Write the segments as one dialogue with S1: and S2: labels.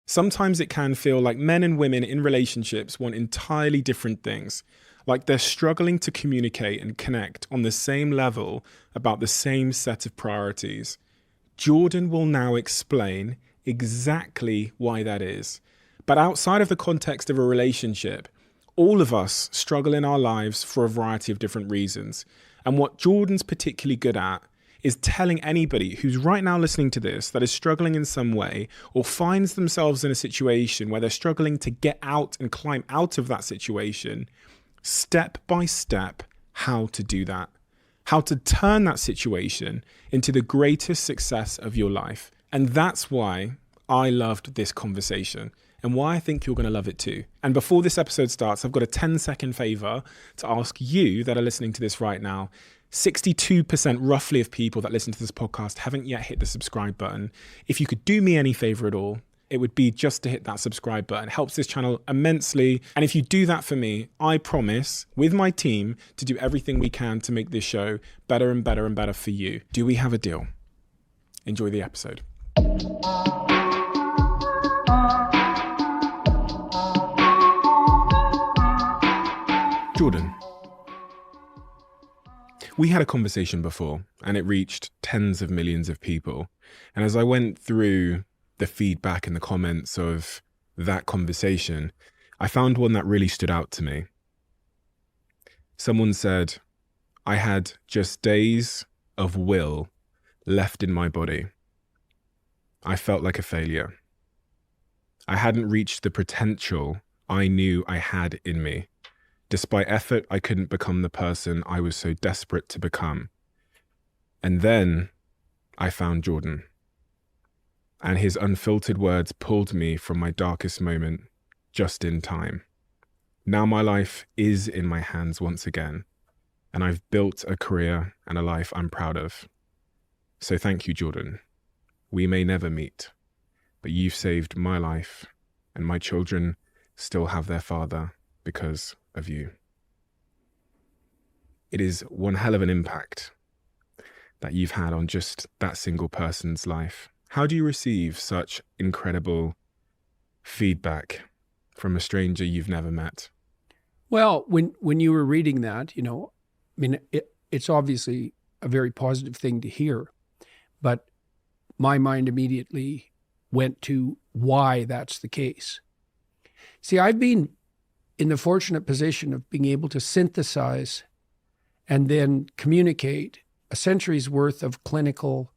S1: Sometimes it can feel like men and women in relationships want entirely different things, like they're struggling to communicate and connect on the same level about the same set of priorities. Jordan will now explain exactly why that is. But outside of the context of a relationship, all of us struggle in our lives for a variety of different reasons. And what Jordan's particularly good at is telling anybody who's right now listening to this that is struggling in some way or finds themselves in a situation where they're struggling to get out and climb out of that situation, step by step, how to do that, how to turn that situation into the greatest success of your life. And that's why I loved this conversation and why I think you're going to love it too. And before this episode starts, I've got a 10-second favor to ask you that are listening to this right now. 62% roughly of people that listen to this podcast haven't yet hit the subscribe button. If you could do me any favor at all, it would be just to hit that subscribe button. It helps this channel immensely. And if you do that for me, I promise with my team to do everything we can to make this show better and better and better for you. Do we have a deal? Enjoy the episode. Jordan, we had a conversation before and it reached tens of millions of people. And as I went through the feedback and the comments of that conversation, I found one that really stood out to me. Someone said, I had just days of will left in my body. I felt like a failure. I hadn't reached the potential I knew I had in me. Despite effort, I couldn't become the person I was so desperate to become. And then I found Jordan. And his unfiltered words pulled me from my darkest moment just in time. Now my life is in my hands once again, and I've built a career and a life I'm proud of. So thank you, Jordan. We may never meet, but you've saved my life, and my children still have their father because of you. It is one hell of an impact that you've had on just that single person's life. How do you receive such incredible feedback from a stranger you've never met?
S2: Well, when you were reading that, it's obviously a very positive thing to hear, but my mind immediately went to why that's the case. See, I've been in the fortunate position of being able to synthesize and then communicate a century's worth of clinical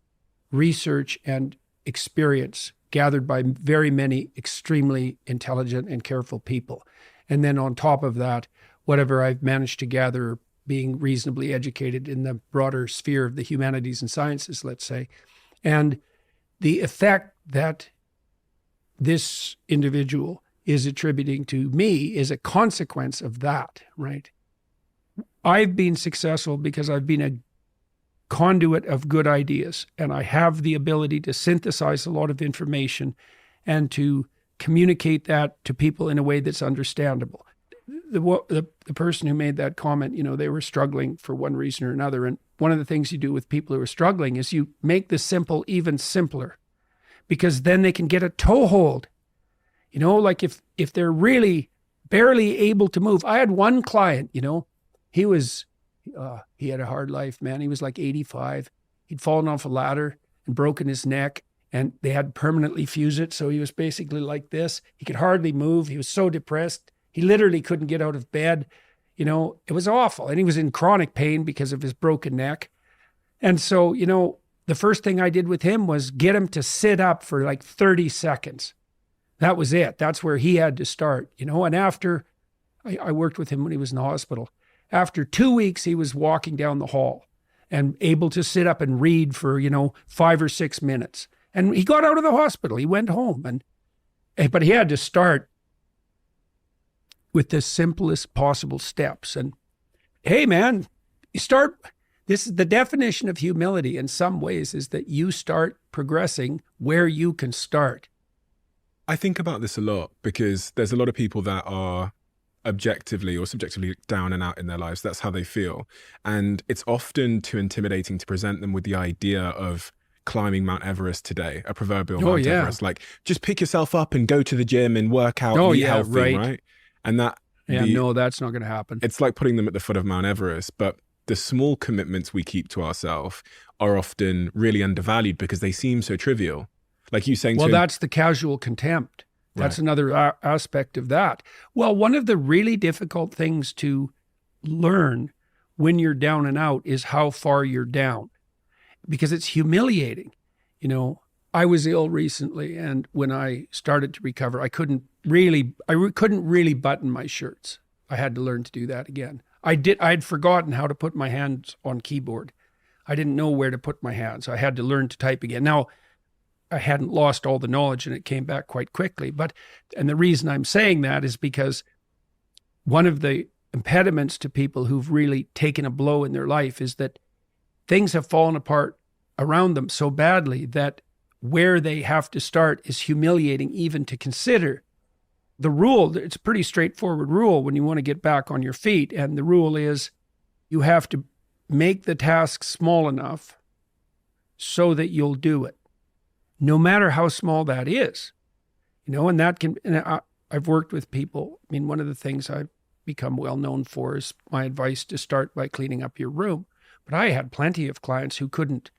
S2: research and experience gathered by very many extremely intelligent and careful people. And then on top of that, whatever I've managed to gather being reasonably educated in the broader sphere of the humanities and sciences, let's say. And the effect that this individual is attributing to me is a consequence of that, right? I've been successful because I've been a conduit of good ideas, and I have the ability to synthesize a lot of information and to communicate that to people in a way that's understandable. The person who made that comment, they were struggling for one reason or another. And one of the things you do with people who are struggling is you make the simple even simpler, because then they can get a toehold. Like if they're really barely able to move. I had one client, he had a hard life, man. He was like 85. He'd fallen off a ladder and broken his neck, and they had permanently fused it. So he was basically like this. He could hardly move. He was so depressed. He literally couldn't get out of bed. It was awful. And he was in chronic pain because of his broken neck. And so, the first thing I did with him was get him to sit up for like 30 seconds. That was it. That's where he had to start, and after I worked with him when he was in the hospital. After 2 weeks, he was walking down the hall and able to sit up and read for, 5 or 6 minutes. And he got out of the hospital. He went home, but he had to start with the simplest possible steps. And hey, man, this is the definition of humility in some ways, is that you start progressing where you can start.
S1: I think about this a lot because there's a lot of people that are objectively or subjectively down and out in their lives. That's how they feel. And it's often too intimidating to present them with the idea of climbing Mount Everest today, a proverbial
S2: Oh
S1: Mount
S2: yeah.
S1: Everest. Like, just pick yourself up and go to the gym and work out,
S2: Oh
S1: eat
S2: yeah,
S1: healthy, right? And
S2: Yeah, no, that's not going to happen.
S1: it's like putting them at the foot of Mount Everest. But the small commitments we keep to ourselves are often really undervalued because they seem so trivial. Like you saying,
S2: well, that's the casual contempt. That's another aspect of that. Well, one of the really difficult things to learn when you're down and out is how far you're down, because it's humiliating. You know, I was ill recently, and when I started to recover, I couldn't really button my shirts. I had to learn to do that again. I'd forgotten how to put my hands on keyboard. I didn't know where to put my hands. I had to learn to type again. Now, I hadn't lost all the knowledge and it came back quite quickly. And the reason I'm saying that is because one of the impediments to people who've really taken a blow in their life is that things have fallen apart around them so badly that where they have to start is humiliating even to consider. The rule, it's a pretty straightforward rule when you want to get back on your feet. And the rule is you have to make the task small enough so that you'll do it, no matter how small that is. You know, and that can, and I've worked with people. I mean, one of the things I've become well known for is my advice to start by cleaning up your room. But I had plenty of clients who couldn't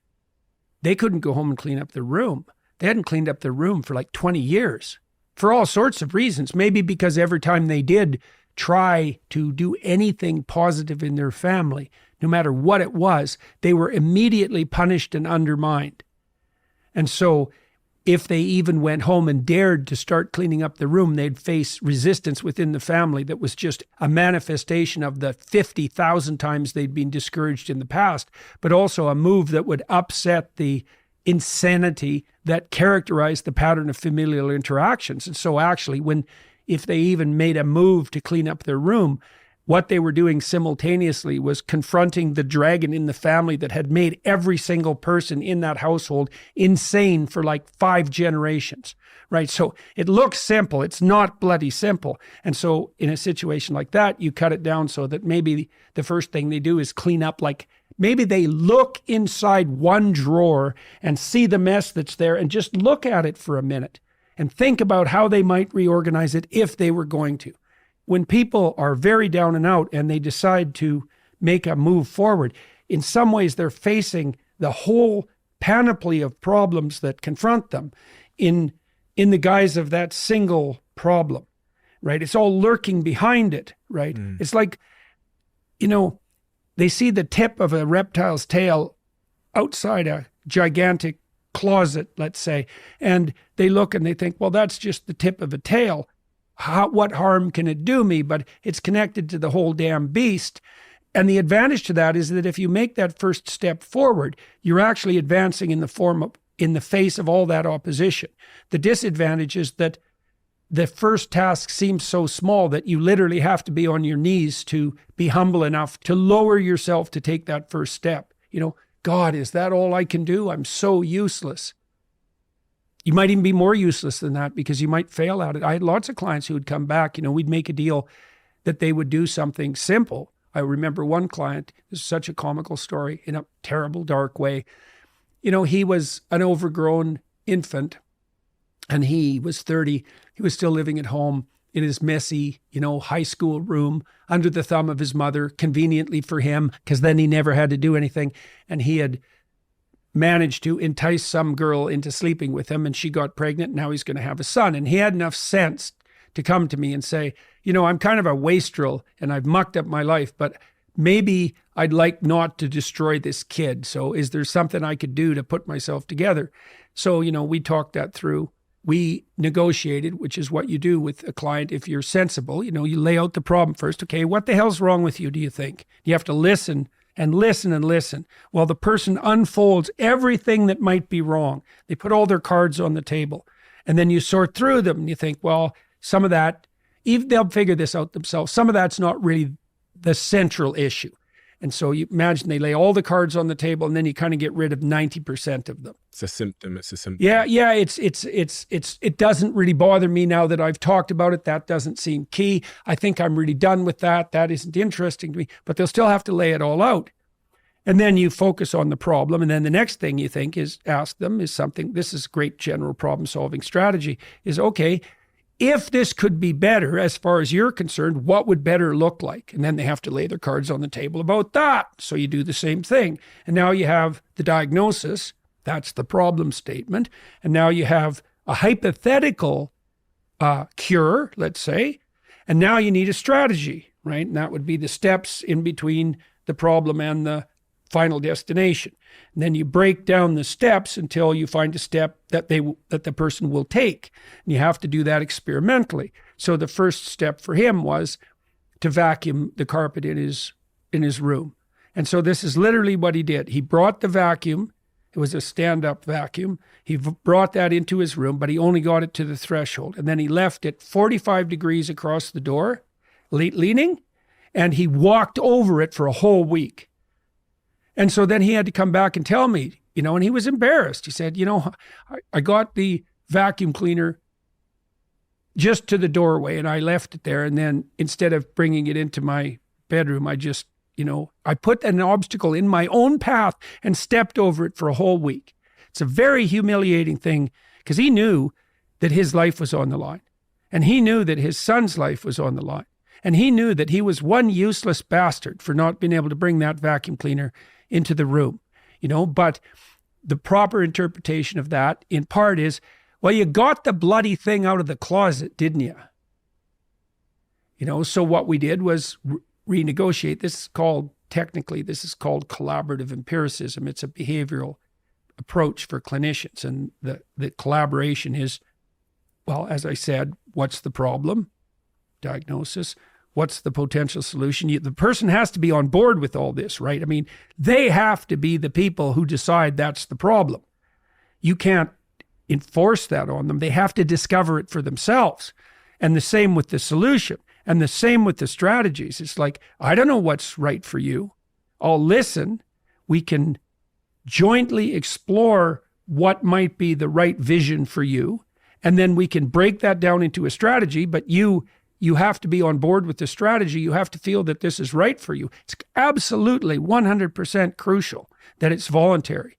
S2: go home and clean up their room. They hadn't cleaned up their room for like 20 years for all sorts of reasons. Maybe because every time they did try to do anything positive in their family, no matter what it was, they were immediately punished and undermined. And so if they even went home and dared to start cleaning up the room, they'd face resistance within the family that was just a manifestation of the 50,000 times they'd been discouraged in the past, but also a move that would upset the insanity that characterized the pattern of familial interactions. And so actually, if they even made a move to clean up their room, what they were doing simultaneously was confronting the dragon in the family that had made every single person in that household insane for like 5 generations, right? So it looks simple. It's not bloody simple. And so in a situation like that, you cut it down so that maybe the first thing they do is clean up, like maybe they look inside one drawer and see the mess that's there and just look at it for a minute and think about how they might reorganize it if they were going to. When people are very down and out and they decide to make a move forward, in some ways they're facing the whole panoply of problems that confront them in the guise of that single problem, right? It's all lurking behind it, right? It's like, you know, they see the tip of a reptile's tail outside a gigantic closet, let's say, and they look and they think, well, that's just the tip of a tail. What harm can it do me? But it's connected to the whole damn beast. And the advantage to that is that if you make that first step forward, you're actually advancing in the face of all that opposition. The disadvantage is that the first task seems so small that you literally have to be on your knees to be humble enough to lower yourself to take that first step. You know, God, is that all I can do? I'm so useless. You might even be more useless than that because you might fail at it. I had lots of clients who would come back, you know, we'd make a deal that they would do something simple. I remember one client, this is such a comical story in a terrible, dark way. You know, he was an overgrown infant and he was 30. He was still living at home in his messy, you know, high school room under the thumb of his mother, conveniently for him, because then he never had to do anything. And he had managed to entice some girl into sleeping with him and she got pregnant. Now he's going to have a son. And he had enough sense to come to me and say, you know, I'm kind of a wastrel and I've mucked up my life, but maybe I'd like not to destroy this kid. So is there something I could do to put myself together? So, you know, we talked that through. We negotiated, which is what you do with a client if you're sensible. You know, you lay out the problem first. Okay, what the hell's wrong with you, do you think? You have to listen and listen and listen while the person unfolds everything that might be wrong. They put all their cards on the table and then you sort through them and you think, well, some of that, even they'll figure this out themselves. Some of that's not really the central issue. And so you imagine they lay all the cards on the table and then you kind of get rid of 90% of them.
S1: It's a symptom.
S2: Yeah. It doesn't really bother me now that I've talked about it. That doesn't seem key. I think I'm really done with that. That isn't interesting to me, but they'll still have to lay it all out. And then you focus on the problem. And then the next thing you think is ask them is something, this is great general problem solving strategy, is okay, if this could be better as far as you're concerned, what would better look like? And then they have to lay their cards on the table about that. So you do the same thing. And now you have the diagnosis. That's the problem statement. And now you have a hypothetical cure, let's say. And now you need a strategy, right? And that would be the steps in between the problem and the final destination. And then you break down the steps until you find a step that the person will take. And you have to do that experimentally. So the first step for him was to vacuum the carpet in his room. And so this is literally what he did. He brought the vacuum. It was a stand-up vacuum. He brought that into his room, but he only got it to the threshold. And then he left it 45 degrees across the door, leaning, and he walked over it for a whole week. And so then he had to come back and tell me, and he was embarrassed. He said, I got the vacuum cleaner just to the doorway and I left it there. And then instead of bringing it into my bedroom, I just, I put an obstacle in my own path and stepped over it for a whole week. It's a very humiliating thing because he knew that his life was on the line. And he knew that his son's life was on the line. And he knew that he was one useless bastard for not being able to bring that vacuum cleaner into the room, but the proper interpretation of that in part is, well, you got the bloody thing out of the closet, didn't you? So what we did was renegotiate. This is called collaborative empiricism. It's a behavioral approach for clinicians. And the collaboration is, well, as I said, what's the problem? Diagnosis. What's the potential solution? The person has to be on board with all this, right? I mean, they have to be the people who decide that's the problem. You can't enforce that on them. They have to discover it for themselves. And the same with the solution. And the same with the strategies. It's like, I don't know what's right for you. I'll listen. We can jointly explore what might be the right vision for you. And then we can break that down into a strategy, but you have to be on board with the strategy. You have to feel that this is right for you. It's absolutely 100% crucial that it's voluntary.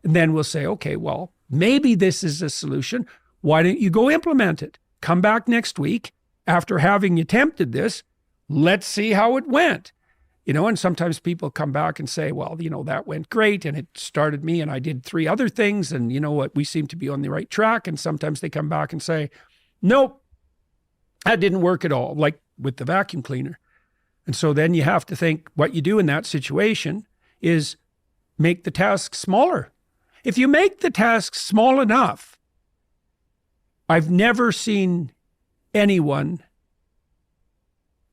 S2: And then we'll say, okay, well, maybe this is a solution. Why don't you go implement it? Come back next week after having attempted this. Let's see how it went. And sometimes people come back and say, well, that went great and it started me and I did 3 other things and you know what, we seem to be on the right track. And sometimes they come back and say, nope, that didn't work at all, like with the vacuum cleaner. And so then you have to think what you do in that situation is make the task smaller. If you make the task small enough, I've never seen anyone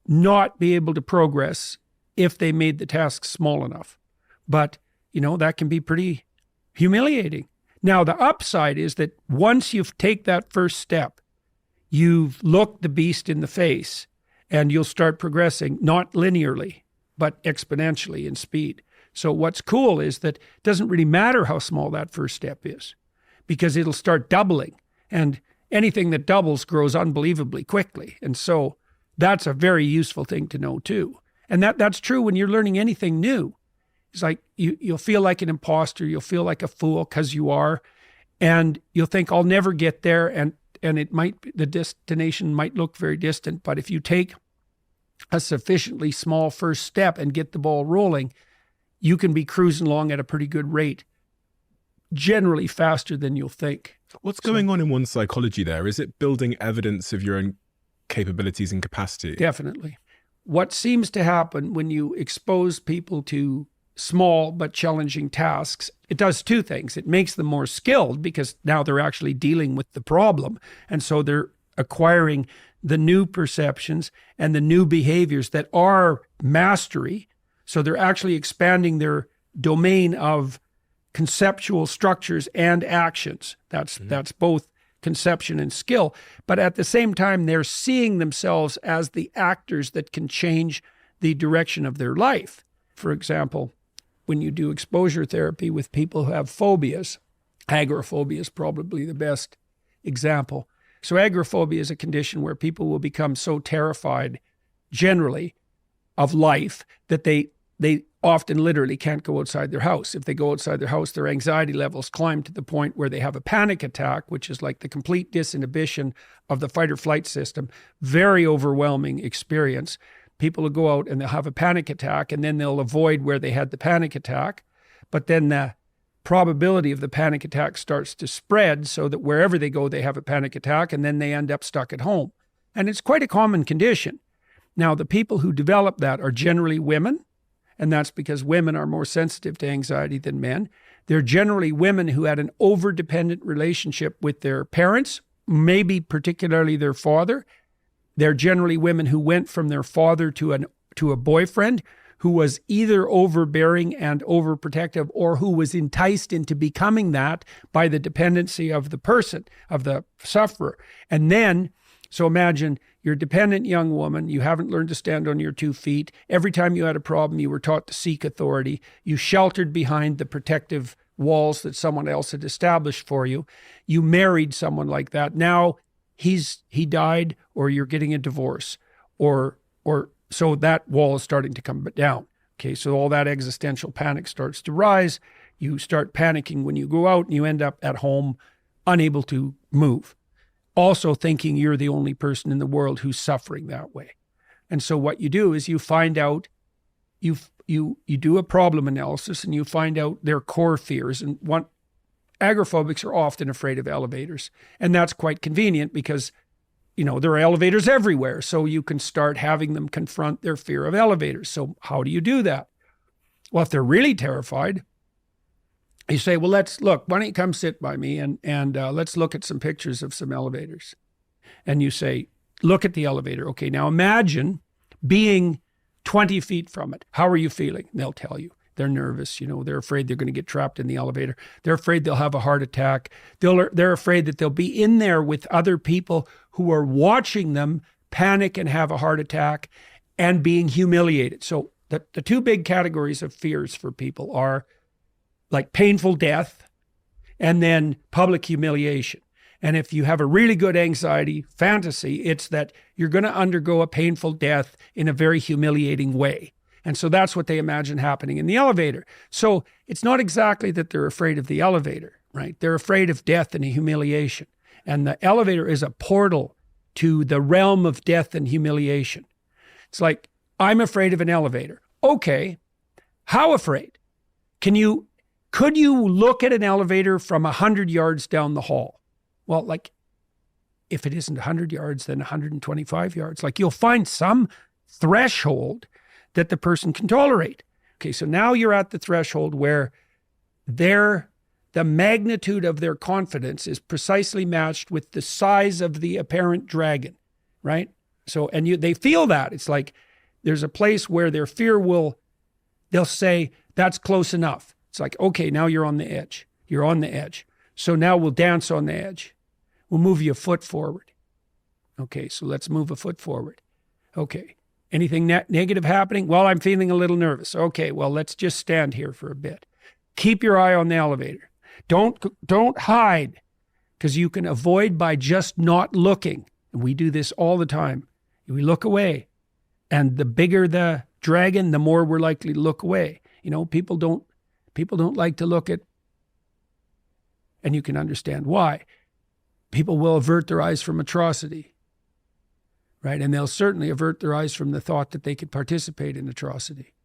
S2: not be able to progress if they made the task small enough. But, that can be pretty humiliating. Now, the upside is that once you take that first step, you've looked the beast in the face and you'll start progressing, not linearly, but exponentially in speed. So what's cool is that it doesn't really matter how small that first step is because it'll start doubling and anything that doubles grows unbelievably quickly. And so that's a very useful thing to know too. And that's true when you're learning anything new. It's like you'll feel like an imposter, you'll feel like a fool because you are, and you'll think, I'll never get there, and the destination might look very distant, but if you take a sufficiently small first step and get the ball rolling, you can be cruising along at a pretty good rate, generally faster than you'll think.
S1: What's going on in one's psychology there? Is it building evidence of your own capabilities and capacity?
S2: Definitely. What seems to happen when you expose people to small but challenging tasks, it does 2 things. It makes them more skilled because now they're actually dealing with the problem. And so they're acquiring the new perceptions and the new behaviors that are mastery. So they're actually expanding their domain of conceptual structures and actions. That's both conception and skill. But at the same time, they're seeing themselves as the actors that can change the direction of their life. For example, when you do exposure therapy with people who have phobias, agoraphobia is probably the best example. So agoraphobia is a condition where people will become so terrified generally of life that they often literally can't go outside their house. If they go outside their house, their anxiety levels climb to the point where they have a panic attack, which is like the complete disinhibition of the fight or flight system. Very overwhelming experience. People will go out and they'll have a panic attack, and then they'll avoid where they had the panic attack. But then the probability of the panic attack starts to spread so that wherever they go, they have a panic attack, and then they end up stuck at home. And it's quite a common condition. Now, the people who develop that are generally women, and that's because women are more sensitive to anxiety than men. They're generally women who had an over-dependent relationship with their parents, maybe particularly their father. They're generally women who went from their father to a boyfriend who was either overbearing and overprotective, or who was enticed into becoming that by the dependency of the person, of the sufferer. And then, so imagine you're a dependent young woman. You haven't learned to stand on your 2 feet. Every time you had a problem, you were taught to seek authority. You sheltered behind the protective walls that someone else had established for you. You married someone like that. Now he died, or you're getting a divorce, or so that wall is starting to come down. Okay, so all that existential panic starts to rise. You start panicking when you go out, and you end up at home unable to move. Also thinking you're the only person in the world who's suffering that way. And so what you do is you find out, you do a problem analysis, and you find out their core fears. And agoraphobics are often afraid of elevators. And that's quite convenient because, there are elevators everywhere. So you can start having them confront their fear of elevators. So how do you do that? Well, if they're really terrified, you say, well, let's look, why don't you come sit by me and let's look at some pictures of some elevators. And you say, look at the elevator. Okay, now imagine being 20 feet from it. How are you feeling? And they'll tell you. They're nervous. They're afraid they're going to get trapped in the elevator. They're afraid they'll have a heart attack. They're afraid that they'll be in there with other people who are watching them panic and have a heart attack and being humiliated. So the 2 big categories of fears for people are like painful death and then public humiliation. And if you have a really good anxiety fantasy, it's that you're going to undergo a painful death in a very humiliating way. And so that's what they imagine happening in the elevator. So it's not exactly that they're afraid of the elevator, right? They're afraid of death and humiliation. And the elevator is a portal to the realm of death and humiliation. It's like, I'm afraid of an elevator. Okay, how afraid? Could you look at an elevator from 100 yards down the hall? Well, like, if it isn't 100 yards, then 125 yards. Like, you'll find some threshold that the person can tolerate. Okay, so now you're at the threshold where the magnitude of their confidence is precisely matched with the size of the apparent dragon, right? So, and they feel that. It's like there's a place where their fear they'll say, that's close enough. It's like, okay, now you're on the edge. You're on the edge. So now we'll dance on the edge. We'll move you a foot forward. Okay, so let's move a foot forward. Okay. Anything negative happening? Well, I'm feeling a little nervous. Okay, well, let's just stand here for a bit. Keep your eye on the elevator. Don't hide, because you can avoid by just not looking. And we do this all the time. We look away. And the bigger the dragon, the more we're likely to look away. People don't like to look at, and you can understand why. People will avert their eyes from atrocity. Right? And they'll certainly avert their eyes from the thought that they could participate in atrocity.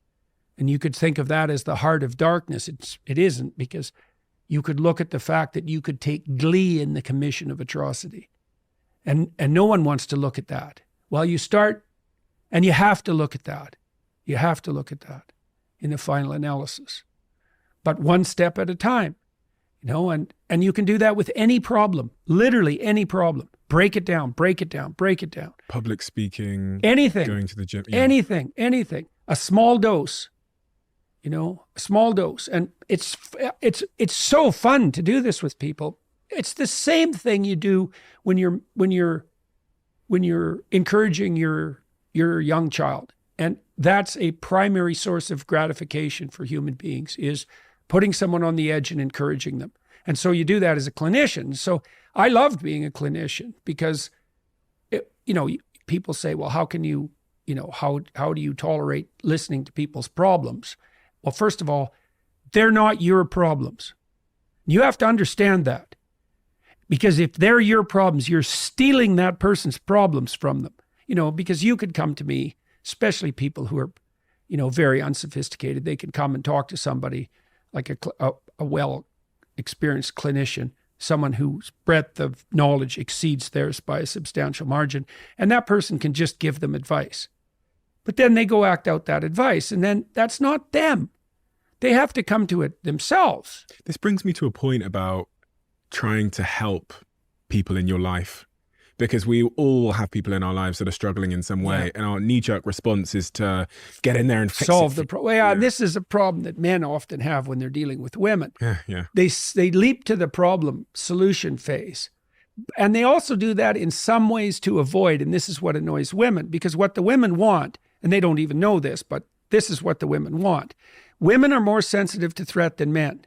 S2: And you could think of that as the heart of darkness. It isn't, because you could look at the fact that you could take glee in the commission of atrocity. And no one wants to look at that. Well, you start, and you have to look at that. You have to look at that in the final analysis. But one step at a time, and you can do that with any problem, literally any problem. Break it down, break it down, break it down.
S1: Public speaking,
S2: anything,
S1: going to the gym. Yeah.
S2: Anything. A small dose, a small dose. And it's so fun to do this with people. It's the same thing you do when you're encouraging your young child. And that's a primary source of gratification for human beings, is putting someone on the edge and encouraging them. And so you do that as a clinician. So I loved being a clinician because, people say, well, how can you, how do you tolerate listening to people's problems? Well, first of all, they're not your problems. You have to understand that. Because if they're your problems, you're stealing that person's problems from them. Because you could come to me, especially people who are, very unsophisticated. They can come and talk to somebody like a well-experienced clinician, someone whose breadth of knowledge exceeds theirs by a substantial margin. And that person can just give them advice. But then they go act out that advice, and then that's not them. They have to come to it themselves.
S1: This brings me to a point about trying to help people in your life, because we all have people in our lives that are struggling in some way, and our knee-jerk response is to get in there and
S2: solve the problem. Yeah, this is a problem that men often have when they're dealing with women.
S1: Yeah.
S2: They leap to the problem solution phase, and they also do that in some ways to avoid, and this is what annoys women, because what the women want, and they don't even know this, but this is what the women want. Women are more sensitive to threat than men.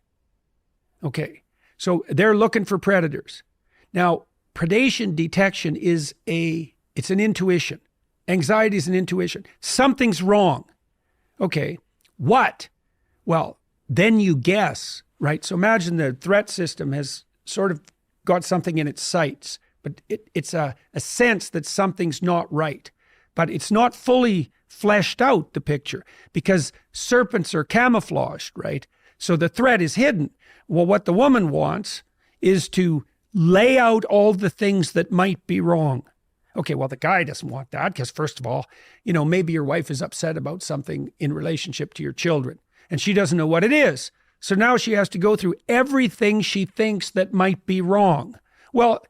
S2: Okay. So they're looking for predators. Now, predation detection it's an intuition. Anxiety is an intuition. Something's wrong. Okay, what? Well, then you guess, right? So imagine the threat system has sort of got something in its sights, but it's a sense that something's not right. But it's not fully fleshed out, the picture, because serpents are camouflaged, right? So the threat is hidden. Well, what the woman wants is to lay out all the things that might be wrong. Okay, well, the guy doesn't want that because, first of all, maybe your wife is upset about something in relationship to your children, and she doesn't know what it is. So now she has to go through everything she thinks that might be wrong. Well,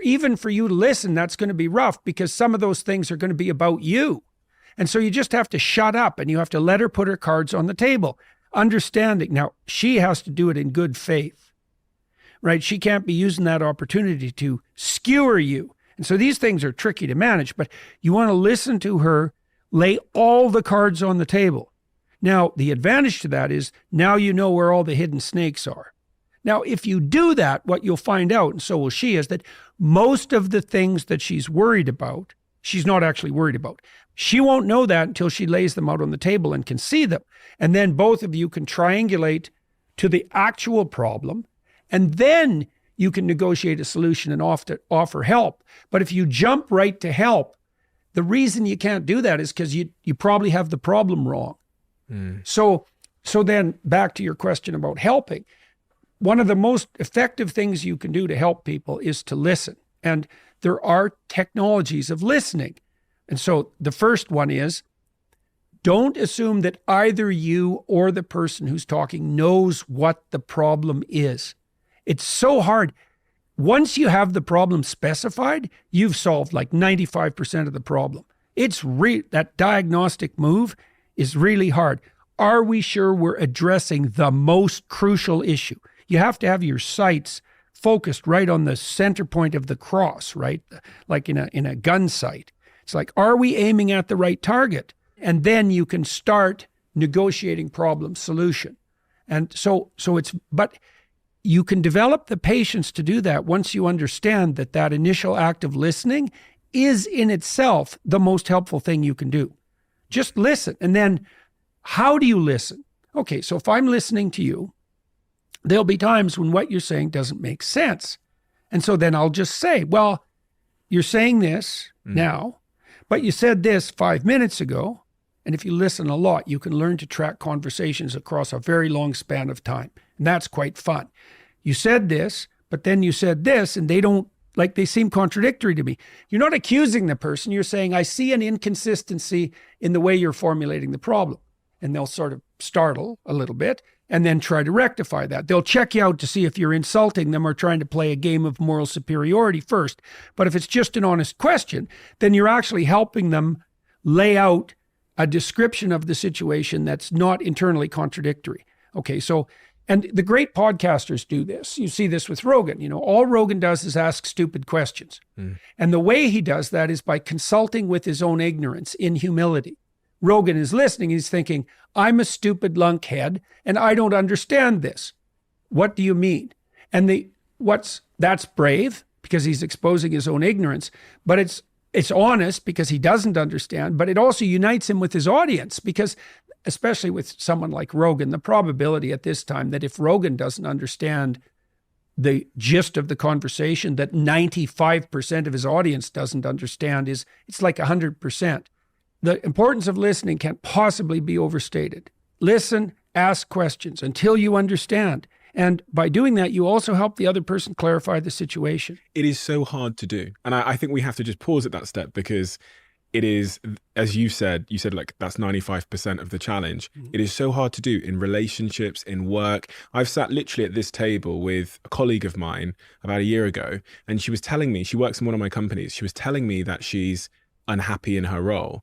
S2: even for you to listen, that's going to be rough because some of those things are going to be about you. And so you just have to shut up and you have to let her put her cards on the table. Understanding. Now, she has to do it in good faith, right? She can't be using that opportunity to skewer you. And so these things are tricky to manage, but you want to listen to her, lay all the cards on the table. Now, the advantage to that is now you know where all the hidden snakes are. Now, if you do that, what you'll find out, and so will she, is that most of the things that she's worried about, she's not actually worried about. She won't know that until she lays them out on the table and can see them. And then both of you can triangulate to the actual problem, and then you can negotiate a solution and offer help. But if you jump right to help, the reason you can't do that is because you probably have the problem wrong. So then back to your question about helping. One of the most effective things you can do to help people is to listen. And there are technologies of listening. And so the first one is, don't assume that either you or the person who's talking knows what the problem is. It's so hard. Once you have the problem specified, you've solved like 95% of the problem. That diagnostic move is really hard. Are we sure we're addressing the most crucial issue? You have to have your sights focused right on the center point of the cross, right? Like in a gun sight. It's like, are we aiming at the right target? And then you can start negotiating problem solution. And but you can develop the patience to do that once you understand that initial act of listening is in itself the most helpful thing you can do. Just listen. And then how do you listen? Okay, so if I'm listening to you, there'll be times when what you're saying doesn't make sense. And so then I'll just say, well, you're saying this now, but you said this 5 minutes ago. And if you listen a lot, you can learn to track conversations across a very long span of time. And that's quite fun. You said this, but then you said this, and they seem contradictory to me. You're not accusing the person. You're saying, I see an inconsistency in the way you're formulating the problem. And they'll sort of startle a little bit and then try to rectify that. They'll check you out to see if you're insulting them or trying to play a game of moral superiority first. But if it's just an honest question, then you're actually helping them lay out a description of the situation that's not internally contradictory. Okay, so, and the great podcasters do this. You see this with Rogan. All Rogan does is ask stupid questions. And the way he does that is by consulting with his own ignorance in humility. Rogan is listening. He's thinking, I'm a stupid lunkhead and I don't understand this. What do you mean? And that's brave because he's exposing his own ignorance, but it's it's honest because he doesn't understand, but it also unites him with his audience because, especially with someone like Rogan, the probability at this time that if Rogan doesn't understand the gist of the conversation, that 95% of his audience doesn't understand it's like 100%. The importance of listening can't possibly be overstated. Listen, ask questions until you understand. And by doing that, you also help the other person clarify the situation.
S1: It is so hard to do. And I think we have to just pause at that step because it is, as you said like that's 95% of the challenge. It is so hard to do in relationships, in work. I've sat literally at this table with a colleague of mine about a year ago, and she was telling me, she works in one of my companies. She was telling me that she's unhappy in her role.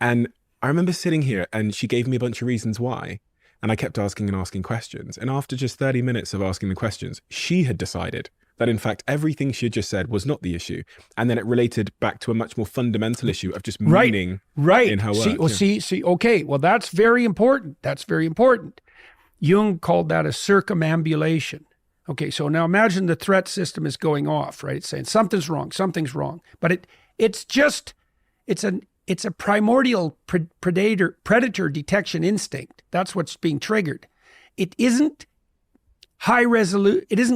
S1: And I remember sitting here and she gave me a bunch of reasons why. And I kept asking and asking questions. And after just 30 minutes of asking the questions, she had decided that in fact, everything she had just said was not the issue. And then it related back to a much more fundamental issue of just meaning in her work.
S2: See, okay. Well, that's very important. That's very important. Jung called that a circumambulation. Okay, so now imagine the threat system is going off, right? It's saying something's wrong. But it's a primordial predator detection instinct. That's what's being triggered. It isn't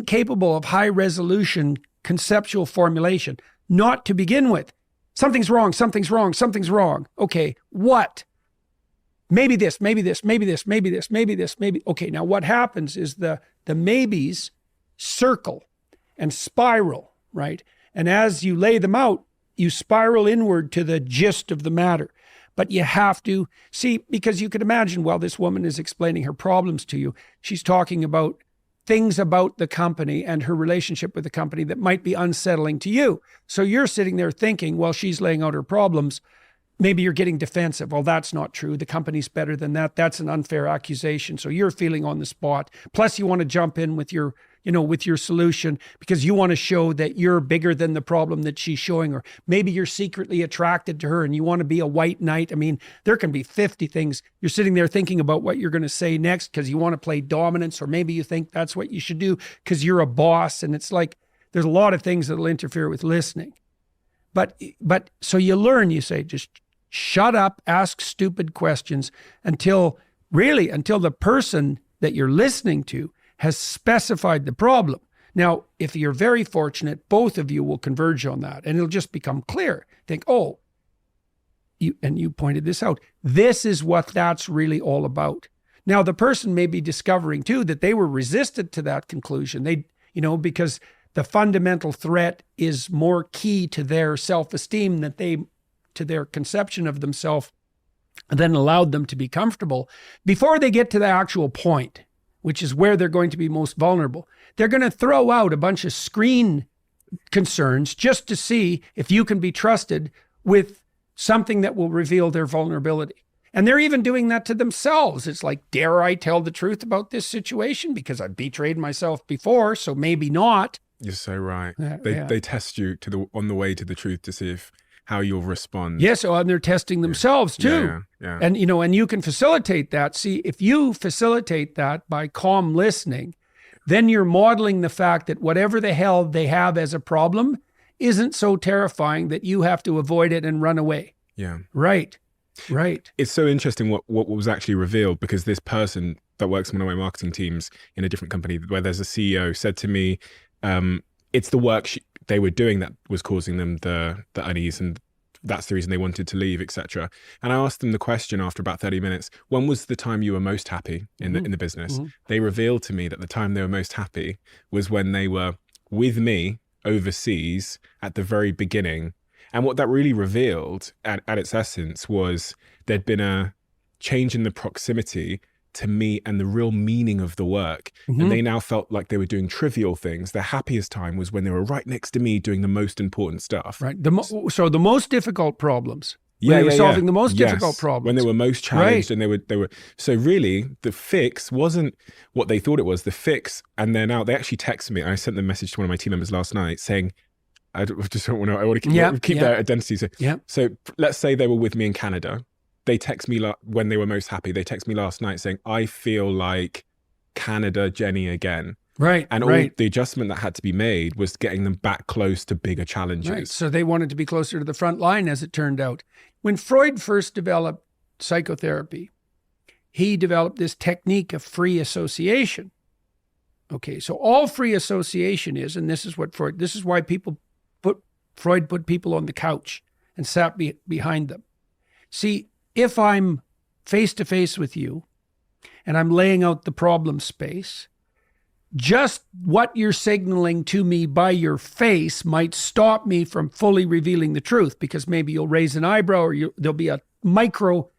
S2: capable of high resolution conceptual formulation, not to begin with. Something's wrong. Okay, what? Maybe this. Okay, now what happens is the maybes circle and spiral, right? And as you lay them out, you spiral inward to the gist of the matter. But you have to see, because you could imagine while this woman is explaining her problems to you, she's talking about things about the company and her relationship with the company that might be unsettling to you. So you're sitting there thinking, while she's laying out her problems, maybe you're getting defensive. Well, that's not true. The company's better than that. That's an unfair accusation. So you're feeling on the spot. Plus you want to jump in with your solution because you want to show that you're bigger than the problem that she's showing, or maybe you're secretly attracted to her and you want to be a white knight. I mean, there can be 50 things. You're sitting there thinking about what you're going to say next because you want to play dominance, or maybe you think that's what you should do because you're a boss. And it's like, there's a lot of things that'll interfere with listening. But so you learn, you say, just shut up, ask stupid questions until the person that you're listening to has specified the problem. Now, if you're very fortunate, both of you will converge on that and it'll just become clear. Think, you pointed this out. This is what that's really all about. Now, the person may be discovering too that they were resistant to that conclusion. Because the fundamental threat is more key to their self-esteem to their conception of themselves than allowed them to be comfortable before they get to the actual point, which is where they're going to be most vulnerable. They're going to throw out a bunch of screen concerns just to see if you can be trusted with something that will reveal their vulnerability. And they're even doing that to themselves. It's like, dare I tell the truth about this situation? Because I've betrayed myself before, so maybe not.
S1: You're so right. They test you on the way to the truth to see how you'll respond.
S2: Yes, and they're testing themselves too.
S1: Yeah.
S2: And you can facilitate that. See, if you facilitate that by calm listening, then you're modeling the fact that whatever the hell they have as a problem isn't so terrifying that you have to avoid it and run away.
S1: Yeah.
S2: Right.
S1: It's so interesting what was actually revealed, because this person that works in one of my marketing teams in a different company where there's a CEO said to me, it's the work they were doing that was causing them the unease, and that's the reason they wanted to leave, etc. And I asked them the question after about 30 minutes, when was the time you were most happy in the business? They revealed to me that the time they were most happy was when they were with me overseas at the very beginning. And what that really revealed at its essence was there'd been a change in the proximity to me and the real meaning of the work. And they now felt like they were doing trivial things. Their happiest time was when they were right next to me doing the most important stuff.
S2: Right. So the most difficult problems. They were solving the most difficult problems.
S1: When they were most challenged, and they were. So really, the fix wasn't what they thought it was. The fix, and they're now, they actually texted me. I sent them a message to one of my team members last night saying, I just don't want to, I want to keep their identity. So let's say they were with me in Canada. They text me when they were most happy. They text me last night saying, I feel like Canada Jenny again.
S2: Right,
S1: And all
S2: right.
S1: the adjustment that had to be made was getting them back close to bigger challenges.
S2: Right. So they wanted to be closer to the front line, as it turned out. When Freud first developed psychotherapy, he developed this technique of free association. Okay, so all free association is, and this is why Freud put people on the couch and sat behind them. See, if I'm face to face with you and I'm laying out the problem space, just what you're signaling to me by your face might stop me from fully revealing the truth, because maybe you'll raise an eyebrow, or there'll be a micro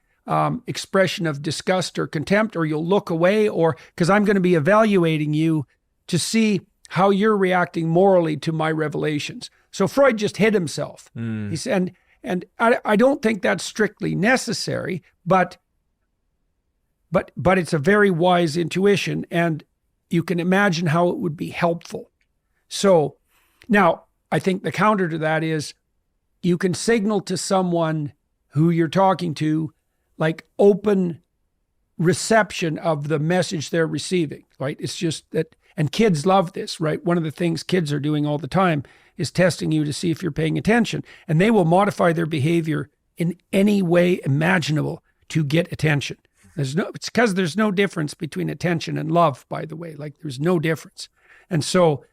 S2: expression of disgust or contempt, or you'll look away, or because I'm going to be evaluating you to see how you're reacting morally to my revelations. So Freud just hid himself. He said, and I don't think that's strictly necessary, but it's a very wise intuition, and you can imagine how it would be helpful. So now I think the counter to that is you can signal to someone who you're talking to, like, open reception of the message they're receiving, right? It's just that, and kids love this, right? One of the things kids are doing all the time is testing you to see if you're paying attention, and they will modify their behavior in any way imaginable to get attention. It's because there's no difference between attention and love, by the way. Like, there's no difference. And so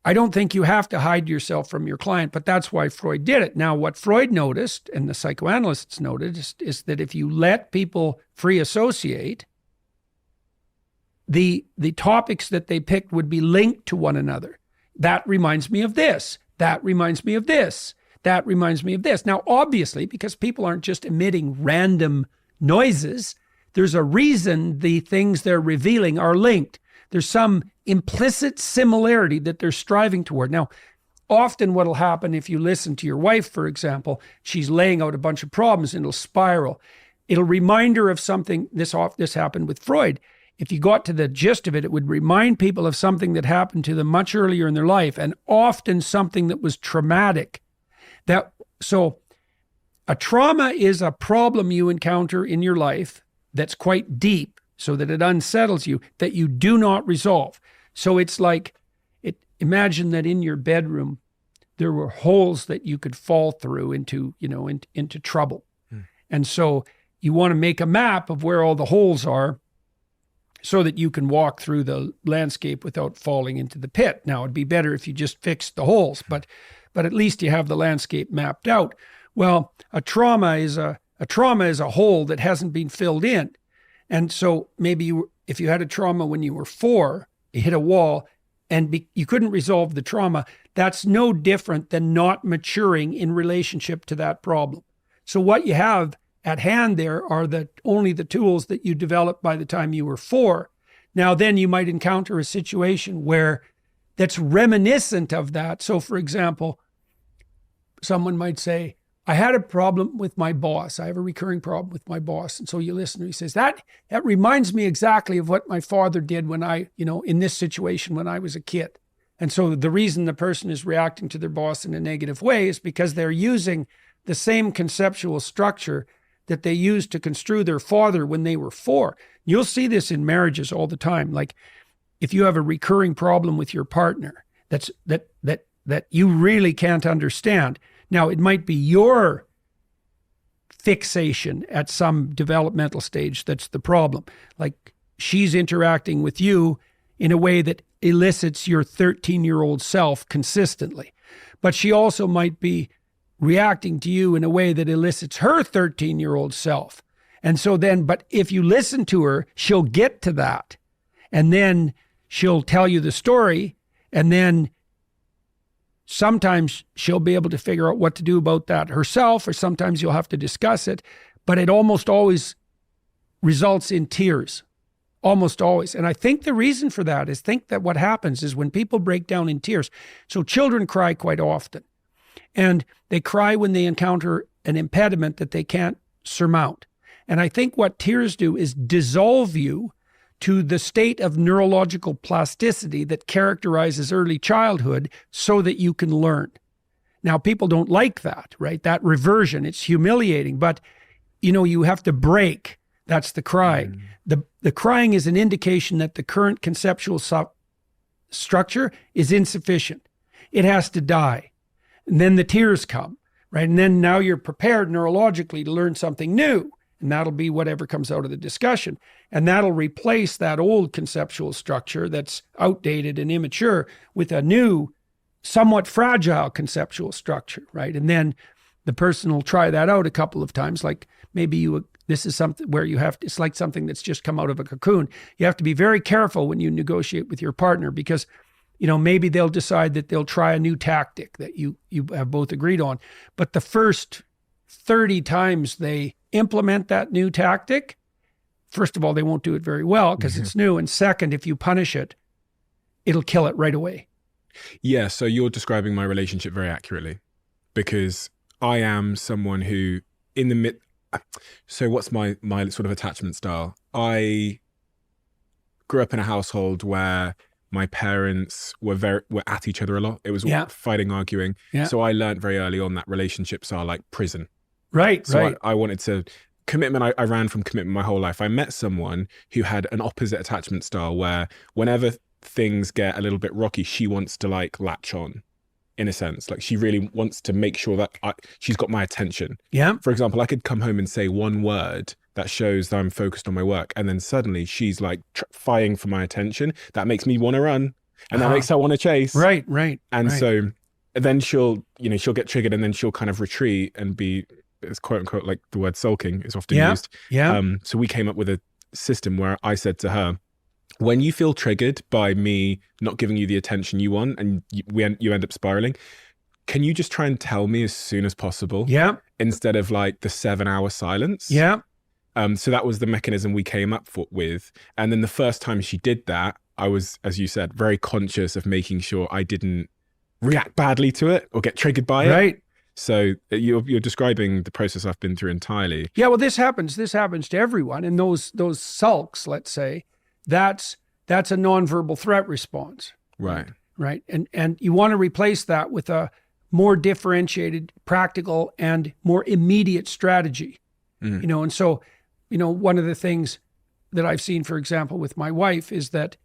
S2: I don't think you have to hide yourself from your client, but that's why Freud did it. Now, what Freud noticed, and the psychoanalysts noticed, is that if you let people free associate, the topics that they picked would be linked to one another. That reminds me of this. That reminds me of this. That reminds me of this. Now, obviously, because people aren't just emitting random noises, there's a reason the things they're revealing are linked. There's some implicit similarity that they're striving toward. Now, often what will happen if you listen to your wife, for example, she's laying out a bunch of problems and it'll spiral. It'll remind her of something. This happened with Freud. If you got to the gist of it, it would remind people of something that happened to them much earlier in their life, and often something that was traumatic. So a trauma is a problem you encounter in your life that's quite deep, so that it unsettles you, that you do not resolve. So it's like, imagine that in your bedroom, there were holes that you could fall through into trouble. And so you want to make a map of where all the holes are so that you can walk through the landscape without falling into the pit. Now, it'd be better if you just fixed the holes, but at least you have the landscape mapped out. Well, a trauma is a hole that hasn't been filled in. And so maybe if you had a trauma when you were 4, you hit a wall and you couldn't resolve the trauma, that's no different than not maturing in relationship to that problem. So what you have at hand there are only the tools that you developed by the time you were 4. Now, then you might encounter a situation where that's reminiscent of that. So, for example, someone might say, I had a problem with my boss. I have a recurring problem with my boss. And so you listen, he says, that reminds me exactly of what my father did when in this situation when I was a kid. And so the reason the person is reacting to their boss in a negative way is because they're using the same conceptual structure that they used to construe their father when they were 4. You'll see this in marriages all the time. Like, if you have a recurring problem with your partner that you really can't understand. Now, it might be your fixation at some developmental stage that's the problem. Like, she's interacting with you in a way that elicits your 13-year-old self consistently. But she also might be reacting to you in a way that elicits her 13-year-old self. And so then, but if you listen to her, she'll get to that. And then she'll tell you the story. And then sometimes she'll be able to figure out what to do about that herself, or sometimes you'll have to discuss it. But it almost always results in tears. Almost always. And I think the reason for that is that what happens is when people break down in tears. So children cry quite often. And they cry when they encounter an impediment that they can't surmount. And I think what tears do is dissolve you to the state of neurological plasticity that characterizes early childhood so that you can learn. Now, people don't like that, right? That reversion, it's humiliating, but you have to break. That's the crying. The crying is an indication that the current conceptual structure is insufficient. It has to die. And then the tears come, right? And then now you're prepared neurologically to learn something new. And that'll be whatever comes out of the discussion. And that'll replace that old conceptual structure that's outdated and immature with a new, somewhat fragile conceptual structure, right? And then the person will try that out a couple of times. Like maybe this is something where it's like something that's just come out of a cocoon. You have to be very careful when you negotiate with your partner because, maybe they'll decide that they'll try a new tactic that you have both agreed on. But the first 30 times they implement that new tactic, first of all, they won't do it very well because it's new. And second, if you punish it, it'll kill it right away.
S1: Yeah, so you're describing my relationship very accurately because I am someone who so what's my sort of attachment style? I grew up in a household where my parents were at each other a lot. It was fighting, arguing. Yeah. So I learned very early on that relationships are like prison.
S2: Right,
S1: so
S2: right.
S1: I wanted to commitment. I ran from commitment my whole life. I met someone who had an opposite attachment style where whenever things get a little bit rocky, she wants to like latch on in a sense. Like she really wants to make sure that she's got my attention.
S2: Yeah.
S1: For example, I could come home and say one word that shows that I'm focused on my work. And then suddenly she's like fighting for my attention. That makes me want to run and that makes her want to chase.
S2: Right, right.
S1: And
S2: right.
S1: so then she'll get triggered and then she'll kind of retreat and be, it's quote unquote, like the word sulking is often used.
S2: Yeah.
S1: So we came up with a system where I said to her, when you feel triggered by me not giving you the attention you want and you end up spiraling, can you just try and tell me as soon as possible?
S2: Yeah.
S1: Instead of like the 7-hour silence.
S2: Yeah.
S1: So that was the mechanism we came up with. And then the first time she did that, I was, as you said, very conscious of making sure I didn't react badly to it or get triggered by it.
S2: Right.
S1: So you're describing the process I've been through entirely.
S2: Yeah, well, this happens to everyone. And those sulks, let's say, that's a nonverbal threat response.
S1: Right.
S2: Right. And you want to replace that with a more differentiated, practical, and more immediate strategy. And so, one of the things that I've seen, for example, with my wife is that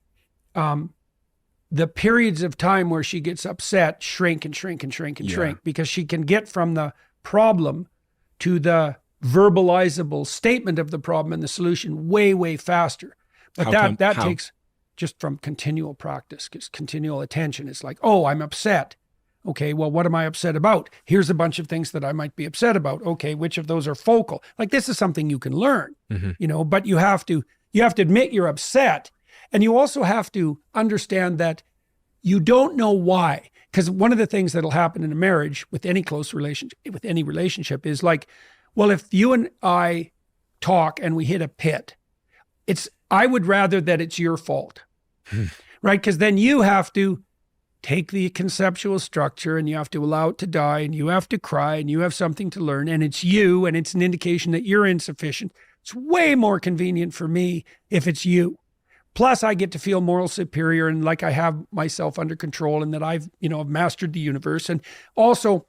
S2: the periods of time where she gets upset shrink and shrink and shrink and shrink because she can get from the problem to the verbalizable statement of the problem and the solution way, way faster. But that takes just from continual practice, because continual attention. It's like, oh, I'm upset. Okay, well, what am I upset about? Here's a bunch of things that I might be upset about. Okay, which of those are focal? Like this is something you can learn, but you have to admit you're upset. And you also have to understand that you don't know why. Because one of the things that'll happen in a marriage with any close relationship, with any relationship is like, well, if you and I talk and we hit a pit, I would rather that it's your fault, right? Because then you have to take the conceptual structure and you have to allow it to die and you have to cry and you have something to learn and it's you and it's an indication that you're insufficient. It's way more convenient for me if it's you. Plus I get to feel moral superior and like I have myself under control and that I've mastered the universe. And also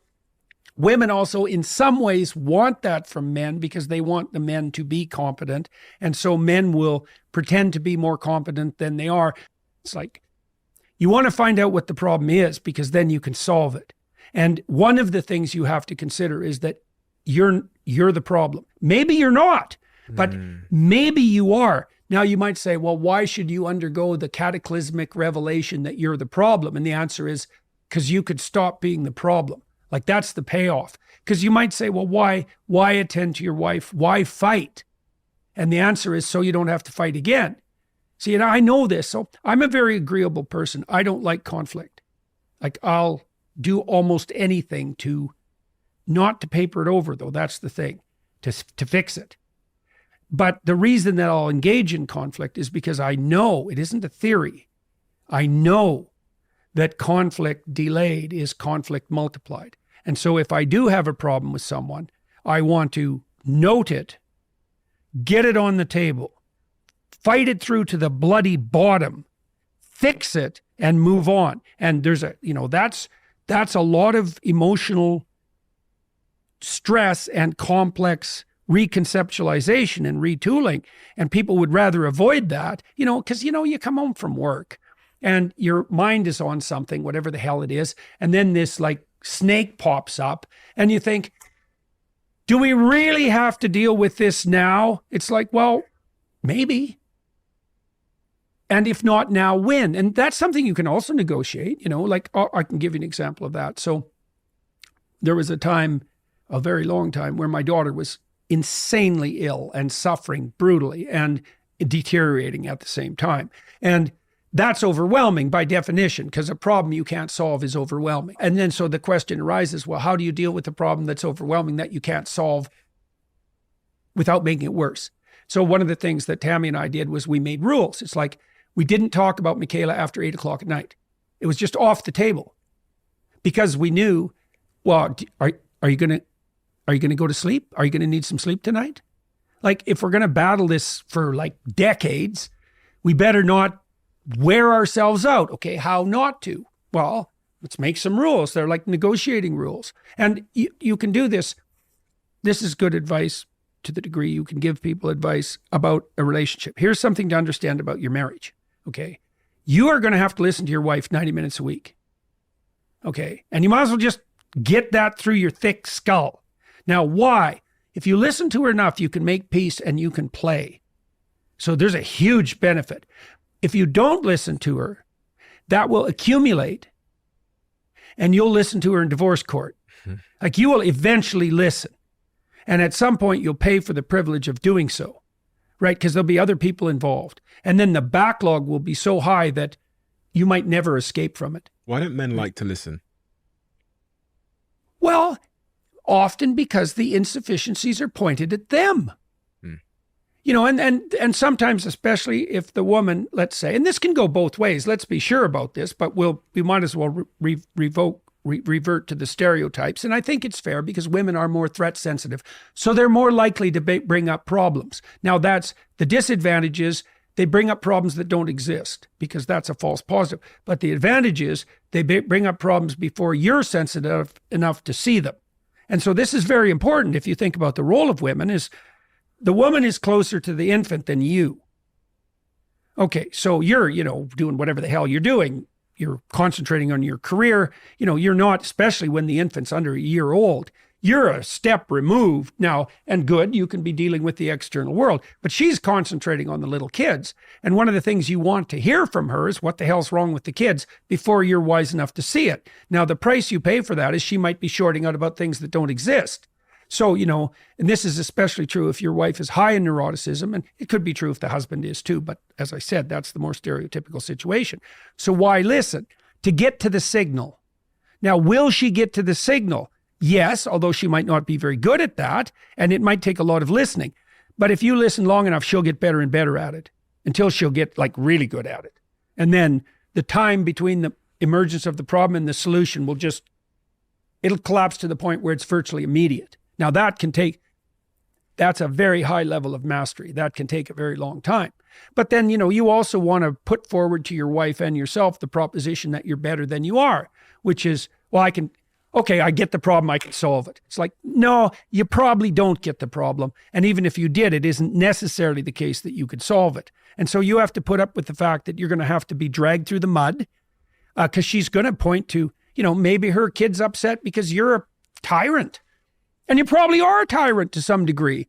S2: women also in some ways want that from men because they want the men to be competent. And so men will pretend to be more competent than they are. It's like, you want to find out what the problem is because then you can solve it. And one of the things you have to consider is that you're the problem. Maybe you're not, but maybe you are. Now you might say, well, why should you undergo the cataclysmic revelation that you're the problem? And the answer is because you could stop being the problem. Like that's the payoff. Because you might say, well, why attend to your wife? Why fight? And the answer is so you don't have to fight again. See, and I know this. So I'm a very agreeable person. I don't like conflict. Like I'll do almost anything not to paper it over though. That's the thing, to fix it. But the reason that I'll engage in conflict is because I know it isn't a theory. I know that conflict delayed is conflict multiplied. And so if I do have a problem with someone, I want to note it, get it on the table, fight it through to the bloody bottom, fix it, and move on. And there's that's a lot of emotional stress and complex reconceptualization and retooling. And people would rather avoid that, because, you come home from work and your mind is on something, whatever the hell it is. And then this like snake pops up and you think, do we really have to deal with this now? It's like, well, maybe. And if not now, when? And that's something you can also negotiate, like I can give you an example of that. So there was a time, a very long time, where my daughter was insanely ill and suffering brutally and deteriorating at the same time. And that's overwhelming by definition, because a problem you can't solve is overwhelming. And then so the question arises, well, how do you deal with a problem that's overwhelming that you can't solve without making it worse? So one of the things that Tammy and I did was we made rules. It's like we didn't talk about Michaela after 8 o'clock at night. It was just off the table, because we knew, well, are you going to go to sleep? Are you going to need some sleep tonight? Like, if we're going to battle this for like decades, we better not wear ourselves out. Okay, how not to? Well, let's make some rules. They're like negotiating rules. And you can do this. This is good advice to the degree you can give people advice about a relationship. Here's something to understand about your marriage. Okay, you are going to have to listen to your wife 90 minutes a week. Okay, and you might as well just get that through your thick skull. Now, why? If you listen to her enough, you can make peace and you can play. So there's a huge benefit. If you don't listen to her, that will accumulate and you'll listen to her in divorce court. Like, you will eventually listen. And at some point, you'll pay for the privilege of doing so, right? Because there'll be other people involved. And then the backlog will be so high that you might never escape from it.
S1: Why don't men like to listen?
S2: Well, often because the insufficiencies are pointed at them. And sometimes, especially if the woman, let's say, and this can go both ways, let's be sure about this, but we might as well revert to the stereotypes. And I think it's fair, because women are more threat sensitive. So they're more likely to bring up problems. Now, that's the disadvantage is they bring up problems that don't exist, because that's a false positive. But the advantage is they bring up problems before you're sensitive enough to see them. And so this is very important. If you think about the role of women, is the woman is closer to the infant than you. Okay, so you're, doing whatever the hell you're doing. You're concentrating on your career. You're not, especially when the infant's under a year old, you're a step removed now, and good, you can be dealing with the external world, but she's concentrating on the little kids. And one of the things you want to hear from her is what the hell's wrong with the kids before you're wise enough to see it. Now, the price you pay for that is she might be shorting out about things that don't exist. So, and this is especially true if your wife is high in neuroticism, and it could be true if the husband is too, but as I said, that's the more stereotypical situation. So why listen? To get to the signal. Now, will she get to the signal? Yes, although she might not be very good at that, and it might take a lot of listening. But if you listen long enough, she'll get better and better at it until she'll get like really good at it. And then the time between the emergence of the problem and the solution it'll collapse to the point where it's virtually immediate. Now that's a very high level of mastery. That can take a very long time. But then, you also want to put forward to your wife and yourself the proposition that you're better than you are, which is, well, I get the problem, I can solve it. It's like, no, you probably don't get the problem. And even if you did, it isn't necessarily the case that you could solve it. And so you have to put up with the fact that you're going to have to be dragged through the mud, because she's going to point to, maybe her kid's upset because you're a tyrant. And you probably are a tyrant to some degree,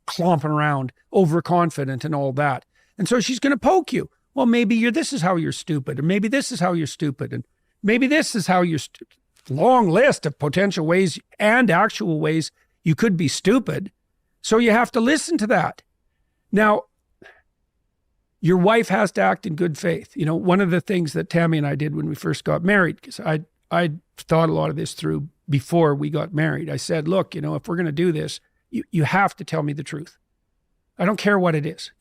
S2: clomping around, overconfident and all that. And so she's going to poke you. Well, maybe this is how you're stupid, or maybe this is how you're stupid, and maybe this is how you're stupid. Long list of potential ways and actual ways you could be stupid. So you have to listen to that. Now, your wife has to act in good faith. One of the things that Tammy and I did when we first got married, because I thought a lot of this through before we got married. I said, look, if we're going to do this, you have to tell me the truth. I don't care what it is.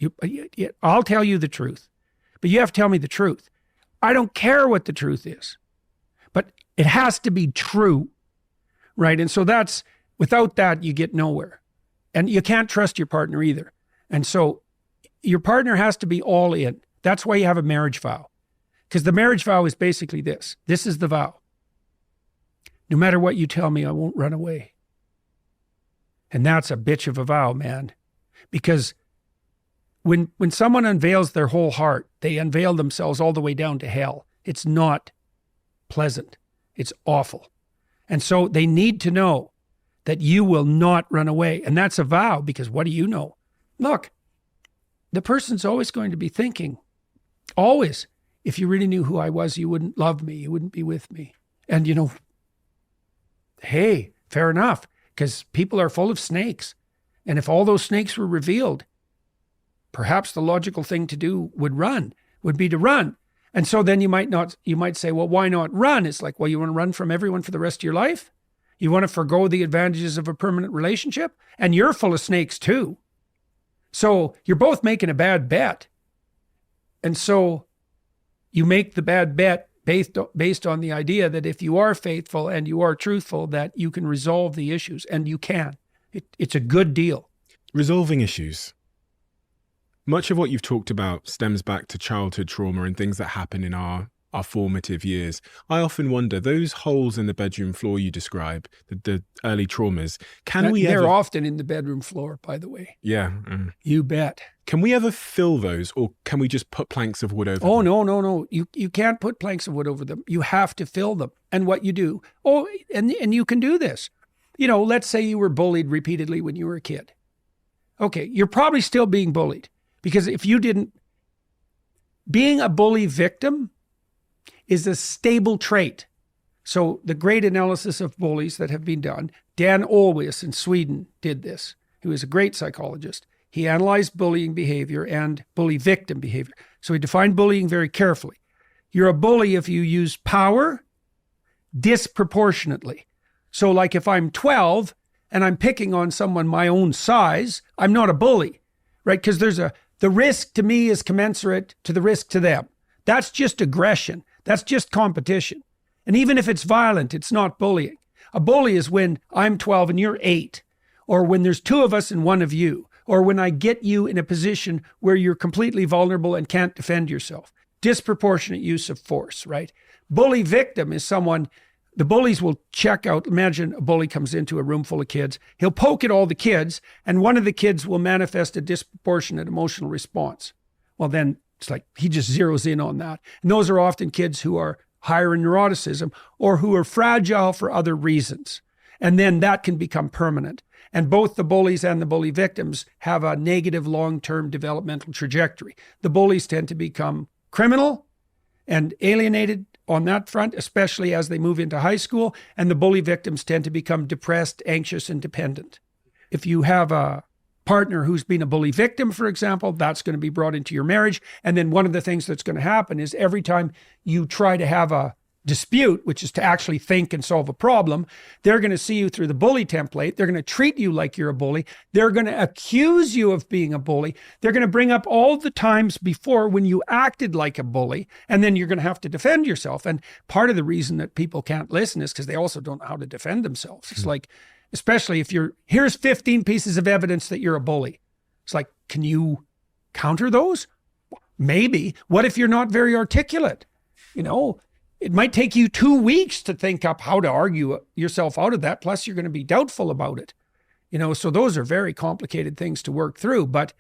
S2: I'll tell you the truth, but you have to tell me the truth. I don't care what the truth is, but it has to be true, right? And so without that, you get nowhere. And you can't trust your partner either. And so your partner has to be all in. That's why you have a marriage vow. Because the marriage vow is basically this. This is the vow. No matter what you tell me, I won't run away. And that's a bitch of a vow, man. Because when someone unveils their whole heart, they unveil themselves all the way down to hell. It's not pleasant. It's awful. And so they need to know that you will not run away. And that's a vow, because what do you know? Look, the person's always going to be thinking, always, if you really knew who I was, you wouldn't love me. You wouldn't be with me. And, hey, fair enough, because people are full of snakes. And if all those snakes were revealed, perhaps the logical thing to do would be to run. And so then you might say, well, why not run? It's like, well, you want to run from everyone for the rest of your life? You want to forego the advantages of a permanent relationship? And you're full of snakes too. So you're both making a bad bet. And so you make the bad bet based on the idea that if you are faithful and you are truthful, that you can resolve the issues, and you can. It's a good deal.
S1: Resolving issues. Much of what you've talked about stems back to childhood trauma and things that happen in our formative years. I often wonder, those holes in the bedroom floor you describe, the early traumas,
S2: They're often in the bedroom floor, by the way.
S1: Yeah.
S2: You bet.
S1: Can we ever fill those, or can we just put planks of wood over them?
S2: Oh, no. You can't put planks of wood over them. You have to fill them. And what you do, and you can do this. Let's say you were bullied repeatedly when you were a kid. Okay, you're probably still being bullied, because if you didn't, being a bully victim is a stable trait. So the great analysis of bullies that have been done, Dan Olweus in Sweden did this. He was a great psychologist. He analyzed bullying behavior and bully victim behavior. So he defined bullying very carefully. You're a bully if you use power disproportionately. So like if I'm 12 and I'm picking on someone my own size, I'm not a bully, right? Because the risk to me is commensurate to the risk to them. That's just aggression. That's just competition. And even if it's violent, it's not bullying. A bully is when I'm 12 and you're 8, or when there's 2 of us and 1 of you, or when I get you in a position where you're completely vulnerable and can't defend yourself. Disproportionate use of force, right? Bully victim is someone, the bullies will check out. Imagine a bully comes into a room full of kids. He'll poke at all the kids, and one of the kids will manifest a disproportionate emotional response. Well, then it's like he just zeroes in on that. And those are often kids who are higher in neuroticism or who are fragile for other reasons. And then that can become permanent. And both the bullies and the bully victims have a negative long-term developmental trajectory. The bullies tend to become criminal and alienated on that front, especially as they move into high school. And the bully victims tend to become depressed, anxious, and dependent. If you have a partner who's been a bully victim, for example, that's going to be brought into your marriage. And then one of the things that's going to happen is every time you try to have a dispute, which is to actually think and solve a problem, they're going to see you through the bully template. They're going to treat you like you're a bully. They're going to accuse you of being a bully. They're going to bring up all the times before when you acted like a bully, and then you're going to have to defend yourself. And part of the reason that people can't listen is because they also don't know how to defend themselves. It's like, especially if here's 15 pieces of evidence that you're a bully. It's like, can you counter those? Maybe. What if you're not very articulate? It might take you 2 weeks to think up how to argue yourself out of that. Plus, you're going to be doubtful about it. So those are very complicated things to work through. But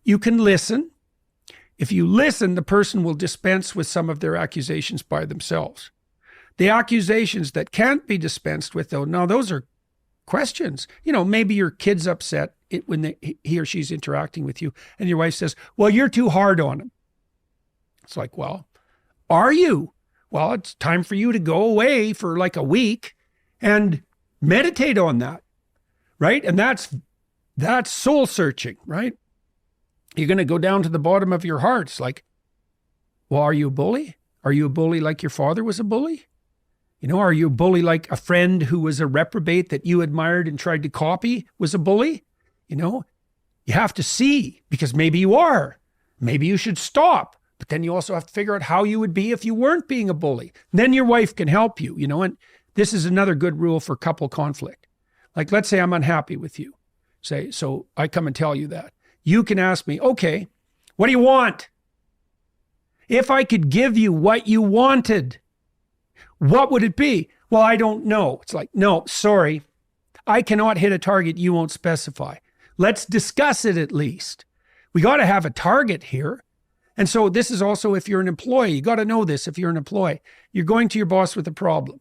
S2: you can listen. If you listen, the person will dispense with some of their accusations by themselves. The accusations that can't be dispensed with, though, now those are questions. Maybe your kid's upset when he or she's interacting with you, and your wife says, well, you're too hard on him. It's like, well, are you? Well, it's time for you to go away for like a week and meditate on that, right? And that's soul searching, right? You're going to go down to the bottom of your heart. It's like, well, are you a bully? Are you a bully like your father was a bully? Are you a bully like a friend who was a reprobate that you admired and tried to copy was a bully? You have to see, because maybe you are. Maybe you should stop. But then you also have to figure out how you would be if you weren't being a bully. Then your wife can help you, and this is another good rule for couple conflict. Like, let's say I'm unhappy with you. So I come and tell you that. You can ask me, okay, what do you want? If I could give you what you wanted, what would it be? Well, I don't know. It's like, no, sorry. I cannot hit a target you won't specify. Let's discuss it at least. We got to have a target here. And so this is also if you're an employee. You got to know this if you're an employee. You're going to your boss with a problem.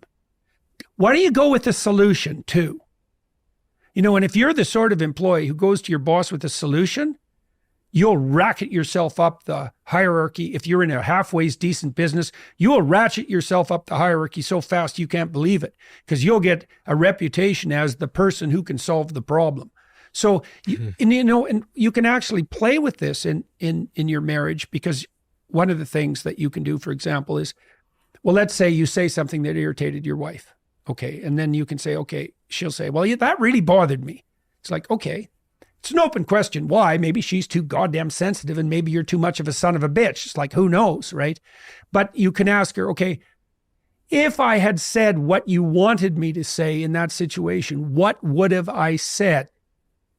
S2: Why don't you go with a solution too? And if you're the sort of employee who goes to your boss with a solution, you'll racket yourself up the hierarchy. If you're in a halfway decent business, you'll ratchet yourself up the hierarchy so fast you can't believe it, because you'll get a reputation as the person who can solve the problem. So, and you can actually play with this in your marriage, because one of the things that you can do, for example, is, well, let's say you say something that irritated your wife. Okay. And then you can say, okay, she'll say, well, yeah, that really bothered me. It's like, okay, it's an open question. Why? Maybe she's too goddamn sensitive, and maybe you're too much of a son of a bitch. It's like, who knows, right? But you can ask her, okay, if I had said what you wanted me to say in that situation, what would have I said?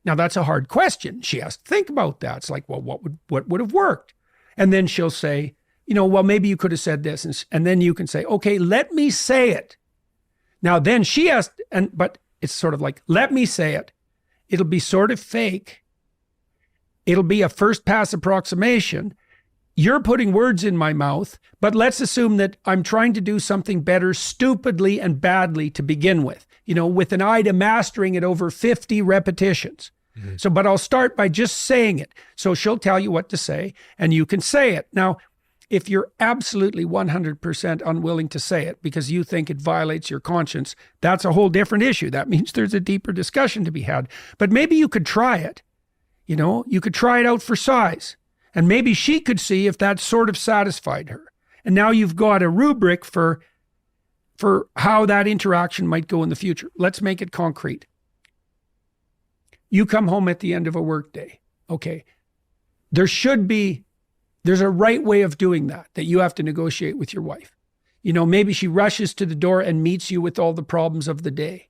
S2: Now, that's a hard question. She has to think about that. It's like, well, what would have worked? And then she'll say, well, maybe you could have said this. And then you can say, okay, let me say it. Now, then she has, but it's sort of like, let me say it. It'll be sort of fake. It'll be a first pass approximation. You're putting words in my mouth, but let's assume that I'm trying to do something better stupidly and badly to begin with, with an eye to mastering it over 50 repetitions. Mm-hmm. So, but I'll start by just saying it. So she'll tell you what to say and you can say it. Now, if you're absolutely 100% unwilling to say it because you think it violates your conscience, that's a whole different issue. That means there's a deeper discussion to be had. But maybe you could try it. You could try it out for size. And maybe she could see if that sort of satisfied her. And now you've got a rubric for how that interaction might go in the future. Let's make it concrete. You come home at the end of a workday. Okay. There's a right way of doing that you have to negotiate with your wife. Maybe she rushes to the door and meets you with all the problems of the day.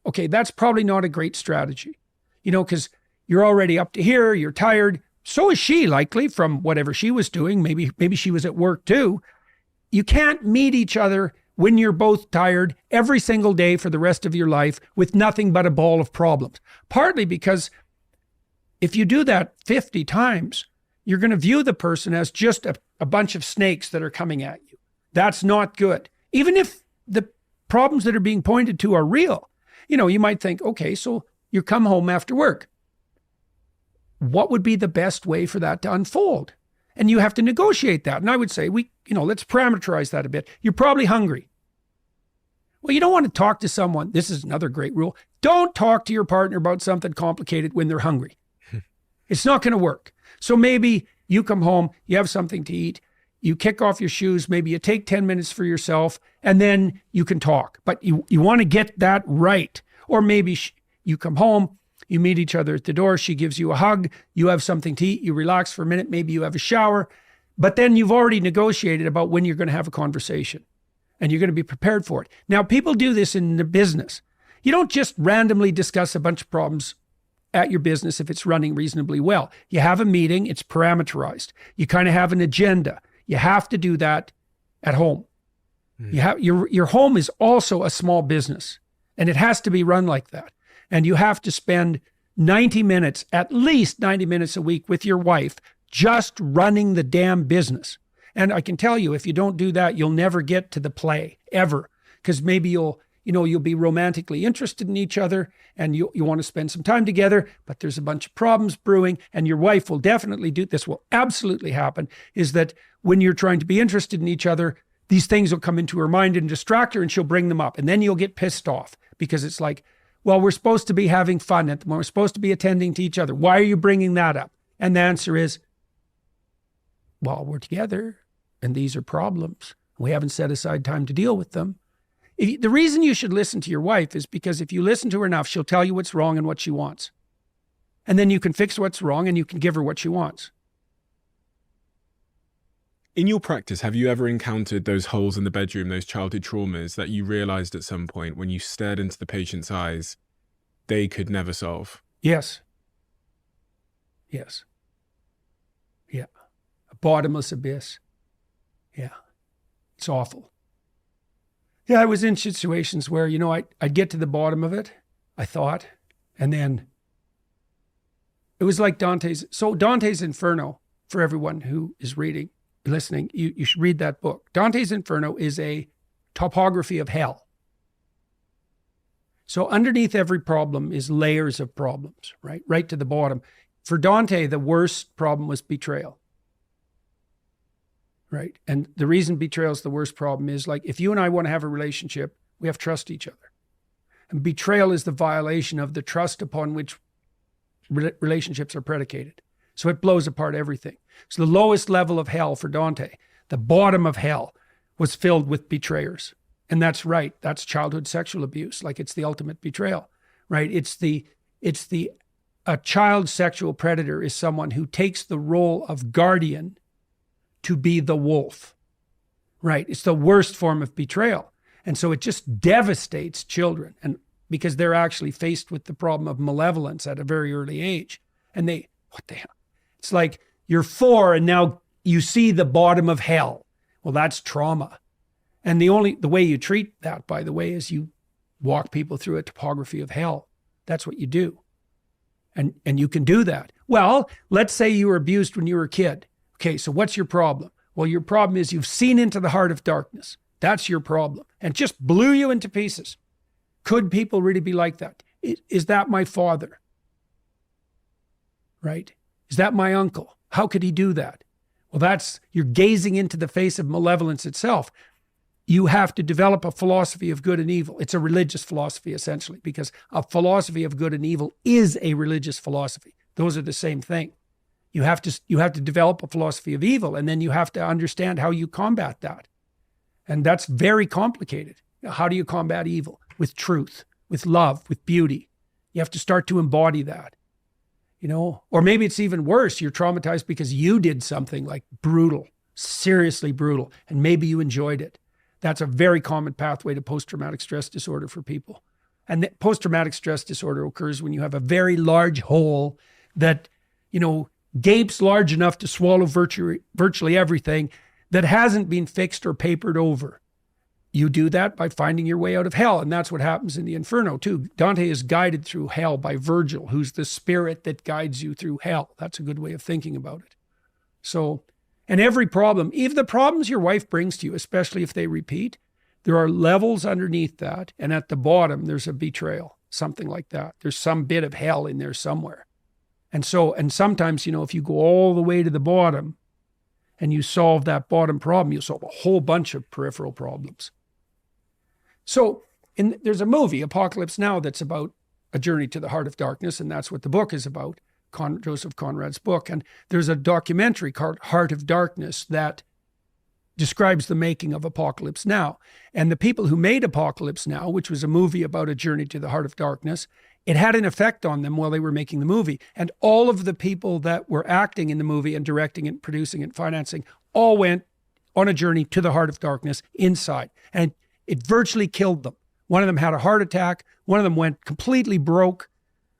S2: Okay, that's probably not a great strategy, because you're already up to here, you're tired. So is she, likely, from whatever she was doing. Maybe she was at work too. You can't meet each other when you're both tired every single day for the rest of your life with nothing but a ball of problems. Partly because if you do that 50 times, you're going to view the person as just a bunch of snakes that are coming at you. That's not good. Even if the problems that are being pointed to are real. You might think, okay, so you come home after work. What would be the best way for that to unfold? And you have to negotiate that. And I would say, let's parameterize that a bit. You're probably hungry. Well, you don't want to talk to someone. This is another great rule. Don't talk to your partner about something complicated when they're hungry. It's not going to work. So maybe you come home, you have something to eat, you kick off your shoes, maybe you take 10 minutes for yourself, and then you can talk. But you want to get that right. Or maybe you come home, you meet each other at the door, she gives you a hug, you have something to eat, you relax for a minute, maybe you have a shower, but then you've already negotiated about when you're going to have a conversation and you're going to be prepared for it. Now, people do this in the business. You don't just randomly discuss a bunch of problems at your business if it's running reasonably well. You have a meeting, it's parameterized. You kind of have an agenda. You have to do that at home. You have your home is also a small business, and it has to be run like that. And you have to spend 90 minutes, at least 90 minutes a week with your wife, just running the damn business. And I can tell you, if you don't do that, you'll never get to the play, ever. Because maybe you'll be romantically interested in each other and you want to spend some time together, but there's a bunch of problems brewing, and your wife will definitely this will absolutely happen, is that when you're trying to be interested in each other, these things will come into her mind and distract her, and she'll bring them up. And then you'll get pissed off because it's like, well, we're supposed to be having fun at the moment. We're supposed to be attending to each other. Why are you bringing that up? And the answer is, well, we're together and these are problems. We haven't set aside time to deal with them. The reason you should listen to your wife is because if you listen to her enough, she'll tell you what's wrong and what she wants. And then you can fix what's wrong and you can give her what she wants.
S1: In your practice, have you ever encountered those holes in the bedroom, those childhood traumas that you realized at some point when you stared into the patient's eyes, they could never solve?
S2: Yes. Yes. Yeah. A bottomless abyss. Yeah. It's awful. Yeah, I was in situations where, I'd get to the bottom of it, I thought, and then It was like Dante's Inferno, for everyone who is listening, you should read that book. Dante's Inferno is a topography of hell. So underneath every problem is layers of problems, right? Right to the bottom. For Dante, the worst problem was betrayal. Right? And the reason betrayal is the worst problem is, like, if you and I want to have a relationship, we have to trust each other. And betrayal is the violation of the trust upon which relationships are predicated. So it blows apart everything. So the lowest level of hell for Dante, the bottom of hell, was filled with betrayers. And that's right. That's childhood sexual abuse. Like, it's the ultimate betrayal, right? A child sexual predator is someone who takes the role of guardian to be the wolf, right? It's the worst form of betrayal. And so it just devastates children, and because they're actually faced with the problem of malevolence at a very early age. And what the hell? It's like, you're 4 and now you see the bottom of hell. Well, that's trauma. And the way you treat that, by the way, is you walk people through a topography of hell. That's what you do. And you can do that. Well, let's say you were abused when you were a kid. Okay, so what's your problem? Well, your problem is you've seen into the heart of darkness. That's your problem. And just blew you into pieces. Could people really be like that? Is that my father? Right? Is that my uncle? How could he do that? Well, you're gazing into the face of malevolence itself. You have to develop a philosophy of good and evil. It's a religious philosophy, essentially, because a philosophy of good and evil is a religious philosophy. Those are the same thing. You have to develop a philosophy of evil, and then you have to understand how you combat that. And that's very complicated. How do you combat evil? With truth, with love, with beauty. You have to start to embody that. Or maybe it's even worse. You're traumatized because you did something like brutal, seriously brutal, and maybe you enjoyed it. That's a very common pathway to post-traumatic stress disorder for people. And post-traumatic stress disorder occurs when you have a very large hole that, gapes large enough to swallow virtually everything that hasn't been fixed or papered over. You do that by finding your way out of hell. And that's what happens in the Inferno too. Dante is guided through hell by Virgil, who's the spirit that guides you through hell. That's a good way of thinking about it. So, and every problem, even the problems your wife brings to you, especially if they repeat, there are levels underneath that. And at the bottom, there's a betrayal, something like that. There's some bit of hell in there somewhere. And sometimes, if you go all the way to the bottom and you solve that bottom problem, you'll solve a whole bunch of peripheral problems. So there's a movie, Apocalypse Now, that's about a journey to the heart of darkness. And that's what the book is about, Joseph Conrad's book. And there's a documentary called Heart of Darkness that describes the making of Apocalypse Now. And the people who made Apocalypse Now, which was a movie about a journey to the heart of darkness, it had an effect on them while they were making the movie. And all of the people that were acting in the movie and directing it, producing it, financing, all went on a journey to the heart of darkness inside. And it virtually killed them. One of them had a heart attack. One of them went completely broke.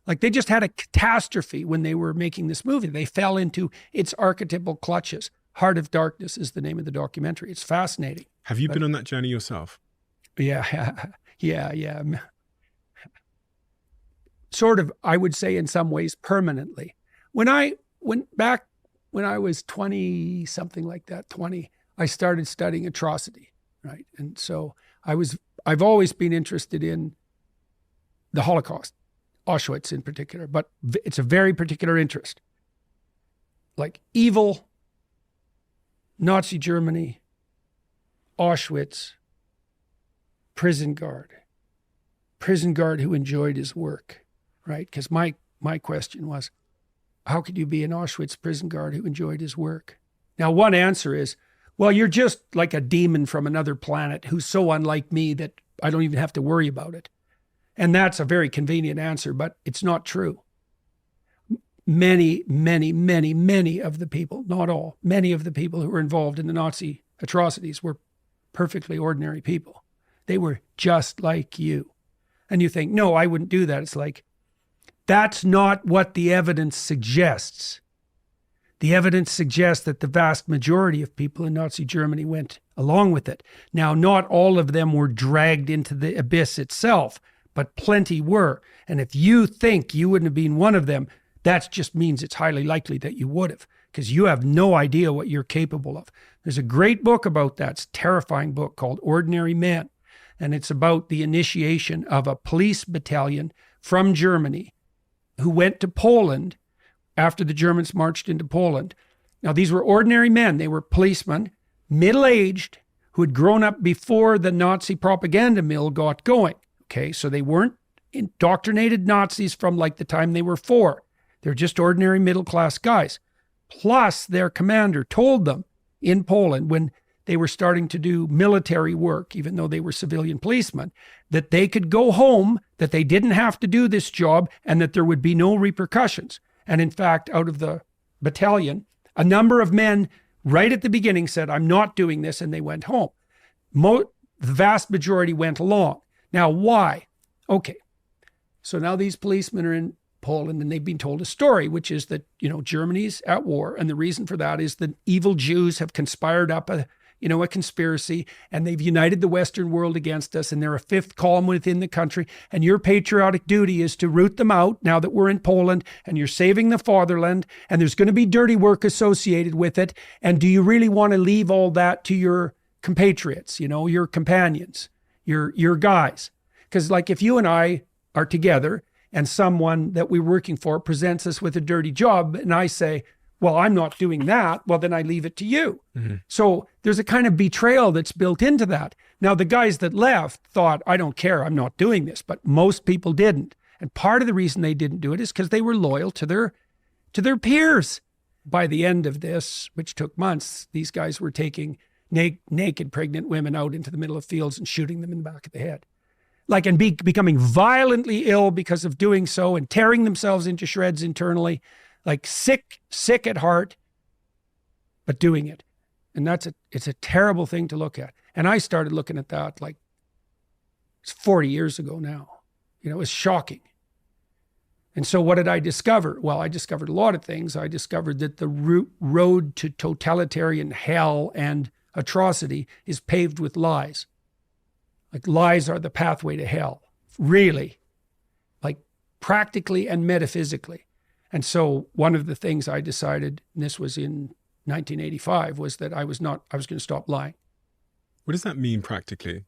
S2: Like, they just had a catastrophe when they were making this movie. They fell into its archetypal clutches. Heart of Darkness is the name of the documentary. It's fascinating.
S1: Have you been on that journey yourself?
S2: Yeah. Sort of, I would say in some ways permanently. When I was 20, something like that, 20, I started studying atrocity, right? And so I've always been interested in the Holocaust, Auschwitz in particular, but it's a very particular interest. Like evil, Nazi Germany, Auschwitz, prison guard who enjoyed his work, right? Because my question was, how could you be an Auschwitz prison guard who enjoyed his work? Now, one answer is, well, you're just like a demon from another planet who's so unlike me that I don't even have to worry about it. And that's a very convenient answer, but it's not true. Many, many, many, many of the people, not all, many of the people who were involved in the Nazi atrocities were perfectly ordinary people. They were just like you. And you think, no, I wouldn't do that. It's like, that's not what the evidence suggests. The evidence suggests that the vast majority of people in Nazi Germany went along with it. Now, not all of them were dragged into the abyss itself, but plenty were. And if you think you wouldn't have been one of them, that just means it's highly likely that you would have, because you have no idea what you're capable of. There's a great book about that. It's a terrifying book called Ordinary Men. And it's about the initiation of a police battalion from Germany who went to Poland after the Germans marched into Poland. Now, these were ordinary men. They were policemen, middle-aged, who had grown up before the Nazi propaganda mill got going. Okay, so they weren't indoctrinated Nazis from like the time they were 4. They're just ordinary middle-class guys. Plus, their commander told them in Poland, when they were starting to do military work, even though they were civilian policemen, that they could go home, that they didn't have to do this job, and that there would be no repercussions. And in fact, out of the battalion, a number of men right at the beginning said, I'm not doing this, and they went home. The vast majority went along. Now, why? Okay, so now these policemen are in Poland, and they've been told a story, which is that, Germany's at war, and the reason for that is that evil Jews have conspired up a conspiracy, and they've united the Western world against us, and they're a fifth column within the country, and your patriotic duty is to root them out now that we're in Poland, and you're saving the fatherland, and there's going to be dirty work associated with it, and do you really want to leave all that to your compatriots, your companions, your guys? Because like if you and I are together, and someone that we're working for presents us with a dirty job, and I say, well, I'm not doing that, well, then I leave it to you. Mm-hmm. So there's a kind of betrayal that's built into that. Now, the guys that left thought, I don't care, I'm not doing this, but most people didn't. And part of the reason they didn't do it is because they were loyal to their peers. By the end of this, which took months, these guys were taking naked pregnant women out into the middle of fields and shooting them in the back of the head. And becoming violently ill because of doing so, and tearing themselves into shreds internally, like sick at heart, but doing it. And it's a terrible thing to look at. And I started looking at that it's 40 years ago now. It was shocking. And so what did I discover? Well, I discovered a lot of things. I discovered that the road to totalitarian hell and atrocity is paved with lies. Lies are the pathway to hell, really, practically and metaphysically. And so one of the things I decided, and this was in 1985, was that I was going to stop lying.
S1: What does that mean practically?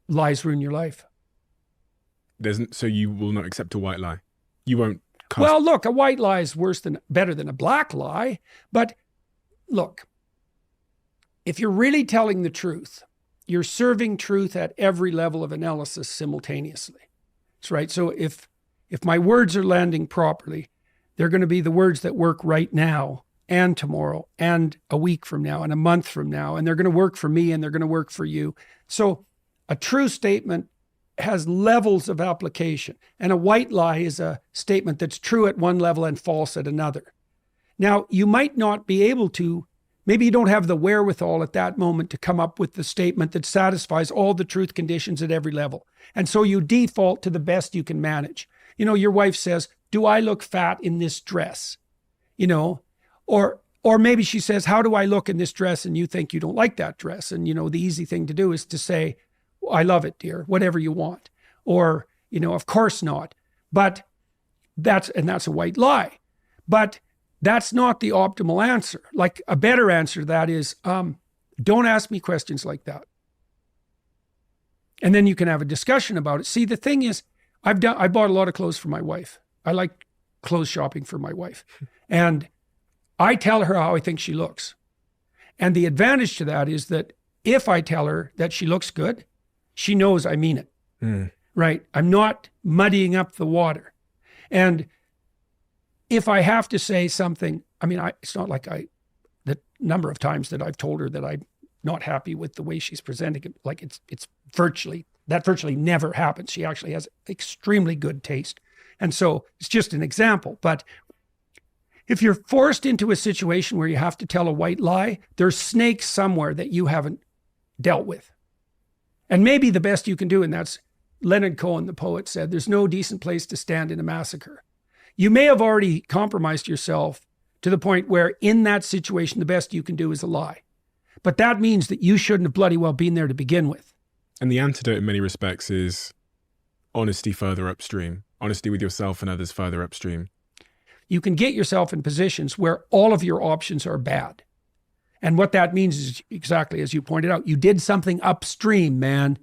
S2: Lies ruin your life.
S1: So you will not accept a white lie? You won't cast...
S2: Well, look, a white lie is better than a black lie. But look, if you're really telling the truth, you're serving truth at every level of analysis simultaneously. That's right. So if my words are landing properly, they're going to be the words that work right now and tomorrow and a week from now and a month from now. And they're going to work for me and they're going to work for you. So a true statement has levels of application. And a white lie is a statement that's true at one level and false at another. Now, you might not be able to, maybe you don't have the wherewithal at that moment to come up with the statement that satisfies all the truth conditions at every level. And so you default to the best you can manage. Your wife says, do I look fat in this dress? Or maybe she says, how do I look in this dress? And you think you don't like that dress. And, the easy thing to do is to say, I love it, dear, whatever you want. Or, of course not. But that's a white lie. But that's not the optimal answer. A better answer to that is, don't ask me questions like that. And then you can have a discussion about it. See, the thing is, I bought a lot of clothes for my wife. I like clothes shopping for my wife. And I tell her how I think she looks. And the advantage to that is that if I tell her that she looks good, she knows I mean it. Mm. Right? I'm not muddying up the water. And if I have to say something, it's not the number of times that I've told her that I'm not happy with the way she's presenting it, it's virtually never happens. She actually has extremely good taste. And so it's just an example. But if you're forced into a situation where you have to tell a white lie, there's snakes somewhere that you haven't dealt with. And maybe the best you can do, and that's Leonard Cohen, the poet, said, there's no decent place to stand in a massacre. You may have already compromised yourself to the point where in that situation, the best you can do is a lie. But that means that you shouldn't have bloody well been there to begin with.
S1: And the antidote in many respects is honesty further upstream, honesty with yourself and others further upstream.
S2: you can get yourself in positions where all of your options are bad. And what that means is exactly as you pointed out, you did something upstream, man.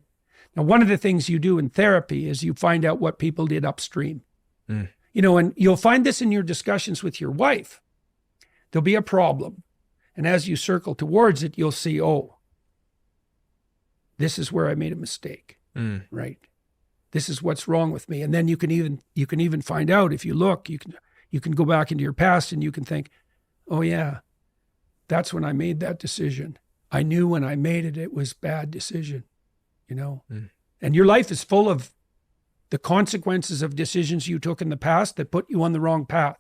S2: Now, one of the things you do in therapy is you find out what people did upstream. And you'll find this in your discussions with your wife. There'll be a problem. And as you circle towards it, you'll see, oh, this is where I made a mistake, right? This is what's wrong with me. And then you can even find out, if you look, you can go back into your past and you can think, oh yeah, that's when I made that decision. I knew when I made it, it was a bad decision, And your life is full of the consequences of decisions you took in the past that put you on the wrong path.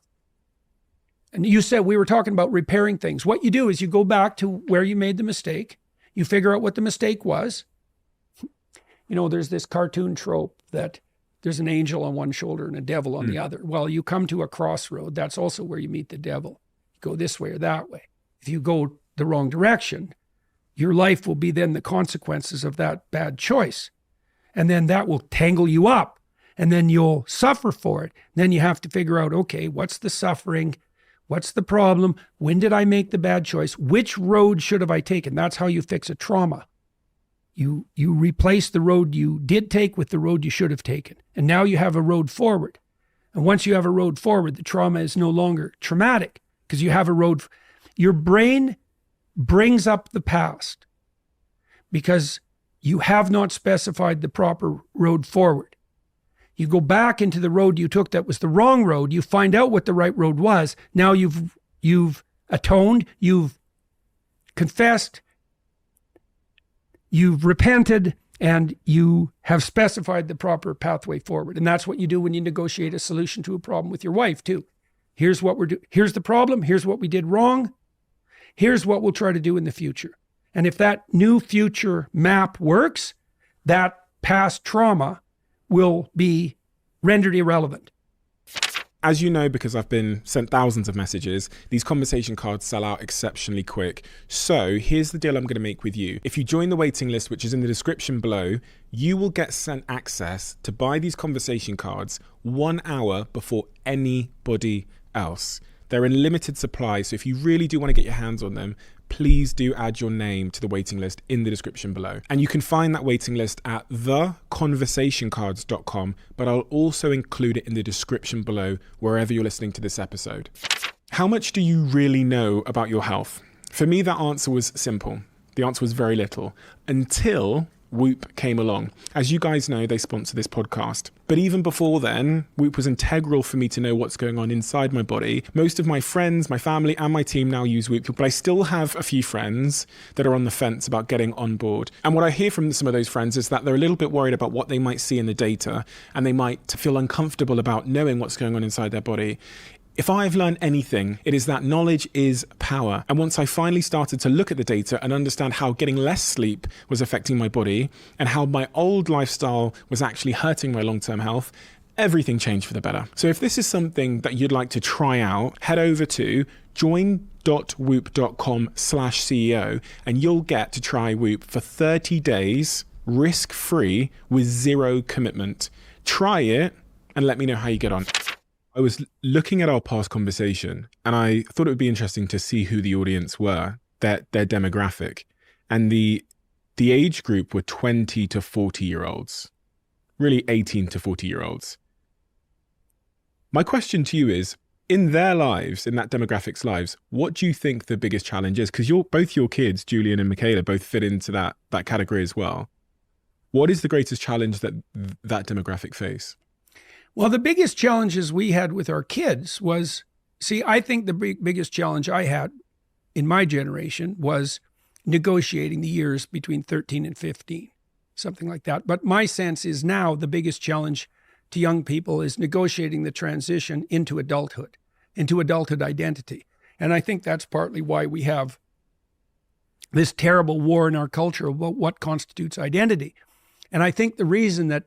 S2: And you said, we were talking about repairing things. What you do is you go back to where you made the mistake. You figure out what the mistake was. There's this cartoon trope that there's an angel on one shoulder and a devil on the other. Well, you come to a crossroad. That's also where you meet the devil. You go this way or that way. If you go the wrong direction, your life will be then the consequences of that bad choice. And then that will tangle you up. And then you'll suffer for it. Then you have to figure out, okay, what's the suffering? What's the problem? When did I make the bad choice? Which road should have I taken? That's how you fix a trauma. You replace the road you did take with the road you should have taken. And now you have a road forward. And once you have a road forward, the trauma is no longer traumatic because you have a road. Your brain brings up the past because you have not specified the proper road forward. You go back into the road you took that was the wrong road. You find out what the right road was. Now you've atoned, you've confessed, you've repented, and you have specified the proper pathway forward. And that's what you do when you negotiate a solution to a problem with your wife too. Here's what we're doing. Here's the problem. Here's what we did wrong. Here's what we'll try to do in the future. And if that new future map works, that past trauma will be rendered irrelevant.
S1: As you know, because I've been sent thousands of messages, these conversation cards sell out exceptionally quick. So here's the deal I'm going to make with you. If you join the waiting list, which is in the description below, you will get sent access to buy these conversation cards 1 hour before anybody else. They're in limited supply, so if you really do want to get your hands on them, please do add your name to the waiting list in the description below. And you can find that waiting list at theconversationcards.com, but I'll also include it in the description below wherever you're listening to this episode. How much do you really know about your health? For me, that answer was simple. The answer was very little, until Whoop came along. As you guys know, they sponsor this podcast. But even before then, Whoop was integral for me to know what's going on inside my body. Most of my friends, my family, and my team now use Whoop, but I still have a few friends that are on the fence about getting on board. And what I hear from some of those friends is that they're a little bit worried about what they might see in the data, and they might feel uncomfortable about knowing what's going on inside their body. If I've learned anything, it is that knowledge is power. And once I finally started to look at the data and understand how getting less sleep was affecting my body and how my old lifestyle was actually hurting my long-term health, everything changed for the better. So if this is something that you'd like to try out, head over to join.whoop.com/CEO and you'll get to try Whoop for 30 days, risk-free, with zero commitment. Try it and let me know how you get on. I was looking at our past conversation and I thought it would be interesting to see who the audience were, their demographic. And the age group were 20 to 40-year-olds, really 18 to 40-year-olds. My question to you is, in their lives, in that demographic's lives, what do you think the biggest challenge is? Because both your kids, Julian and Michaela, both fit into that category as well. What is the greatest challenge that demographic face?
S2: Well, the biggest challenges we had with our kids was, I think the biggest challenge I had in my generation was negotiating the years between 13 and 15, something like that. But my sense is now the biggest challenge to young people is negotiating the transition into adulthood identity. And I think that's partly why we have this terrible war in our culture about what constitutes identity. And I think the reason that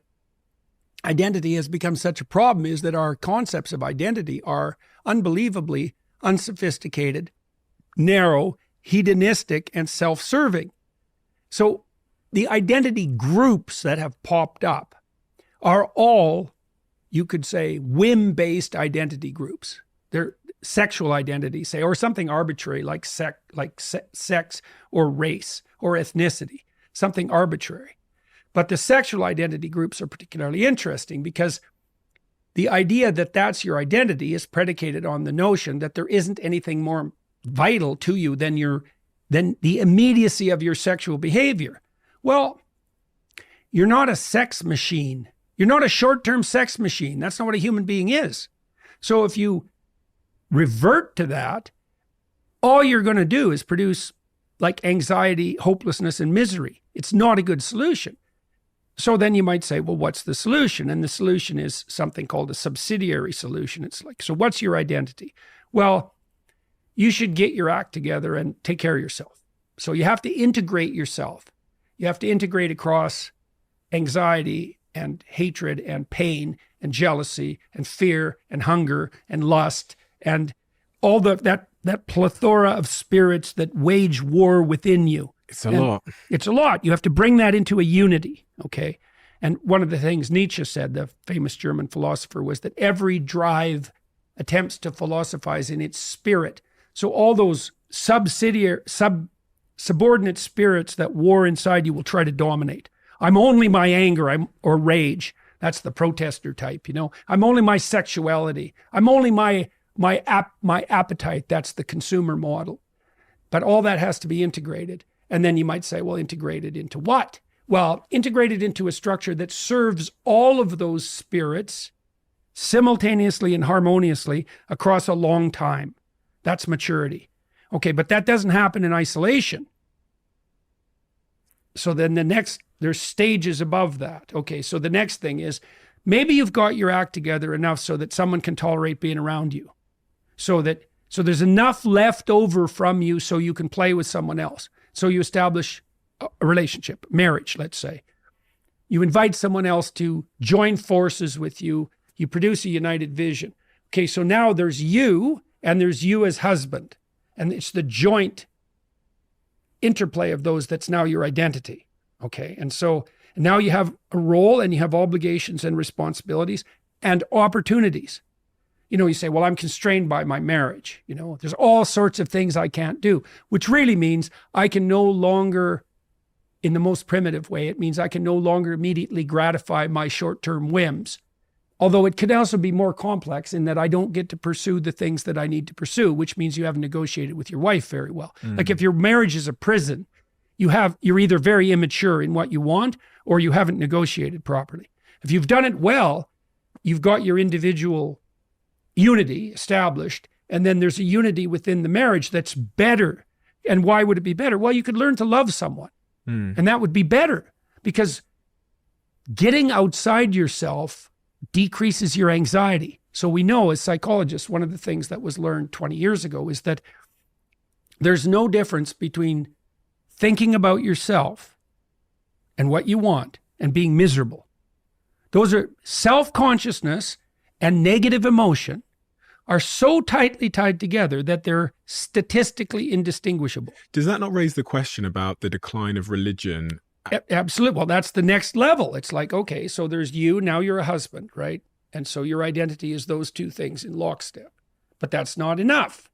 S2: identity has become such a problem is that our concepts of identity are unbelievably unsophisticated, narrow, hedonistic, and self-serving. So the identity groups that have popped up are all, you could say, whim-based identity groups. their sexual identity, say, or something arbitrary like sex or race or ethnicity, something arbitrary. But the sexual identity groups are particularly interesting because the idea that that's your identity is predicated on the notion that there isn't anything more vital to you than the immediacy of your sexual behavior. Well, you're not a sex machine. You're not a short-term sex machine. That's not what a human being is. So if you revert to that, all you're going to do is produce like anxiety, hopelessness, and misery. It's not a good solution. So then you might say, well, what's the solution? And the solution is something called a subsidiary solution. It's like, so what's your identity? Well, you should get your act together and take care of yourself. So you have to integrate yourself. You have to integrate across anxiety and hatred and pain and jealousy and fear and hunger and lust and all that plethora of spirits that wage war within you.
S1: It's a lot.
S2: It's a lot. You have to bring that into a unity, okay? And one of the things Nietzsche said, the famous German philosopher, was that every drive attempts to philosophize in its spirit. So all those subordinate spirits that war inside you will try to dominate. I'm only my anger or rage. That's the protester type, I'm only my sexuality. I'm only my appetite. That's the consumer model. But all that has to be integrated. And then you might say, well, integrated into what? Well, integrated into a structure that serves all of those spirits simultaneously and harmoniously across a long time. That's maturity. Okay, but that doesn't happen in isolation. So then there's stages above that. Okay, so the next thing is maybe you've got your act together enough so that someone can tolerate being around you. So there's enough left over from you so you can play with someone else. So you establish a relationship, marriage, let's say. You invite someone else to join forces with you. You produce a united vision. Okay, so now there's you and there's you as husband. And it's the joint interplay of those that's now your identity. Okay, and so now you have a role and you have obligations and responsibilities and opportunities. You say, well, I'm constrained by my marriage. There's all sorts of things I can't do, which really means I can no longer, in the most primitive way, it means I can no longer immediately gratify my short-term whims. Although it could also be more complex in that I don't get to pursue the things that I need to pursue, which means you haven't negotiated with your wife very well. Like if your marriage is a prison, you're either very immature in what you want or you haven't negotiated properly. If you've done it well, you've got your individual unity established, and then there's a unity within the marriage that's better. And why would it be better? Well, you could learn to love someone, and that would be better because getting outside yourself decreases your anxiety. So we know as psychologists, one of the things that was learned 20 years ago is that there's no difference between thinking about yourself and what you want and being miserable. Those are self-consciousness and negative emotion are so tightly tied together that they're statistically indistinguishable.
S1: Does that not raise the question about the decline of religion?
S2: Absolutely. Well, that's the next level. It's like, okay, so there's you, now you're a husband, right? And so your identity is those two things in lockstep. But that's not enough.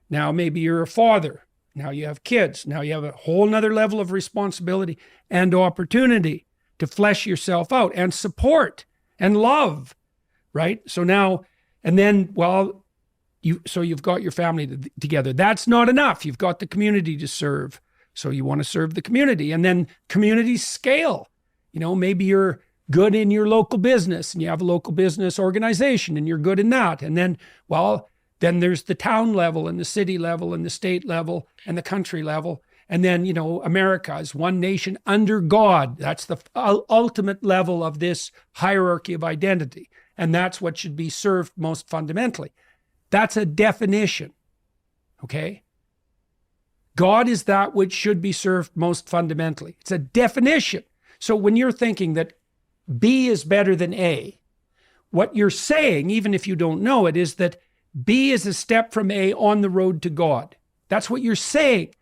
S2: Now maybe you're a father. Now you have kids. Now you have a whole nother level of responsibility and opportunity to flesh yourself out and support and love, right? So now, and then, well, you've got your family together. That's not enough. You've got the community to serve. So you want to serve the community, and then communities scale. Maybe you're good in your local business and you have a local business organization and you're good in that. And then, well, then there's the town level and the city level and the state level and the country level. And then, America is one nation under God. That's the ultimate level of this hierarchy of identity. And that's what should be served most fundamentally. That's a definition, okay? God is that which should be served most fundamentally. It's a definition. So when you're thinking that B is better than A, what you're saying, even if you don't know it, is that B is a step from A on the road to God. That's what you're saying.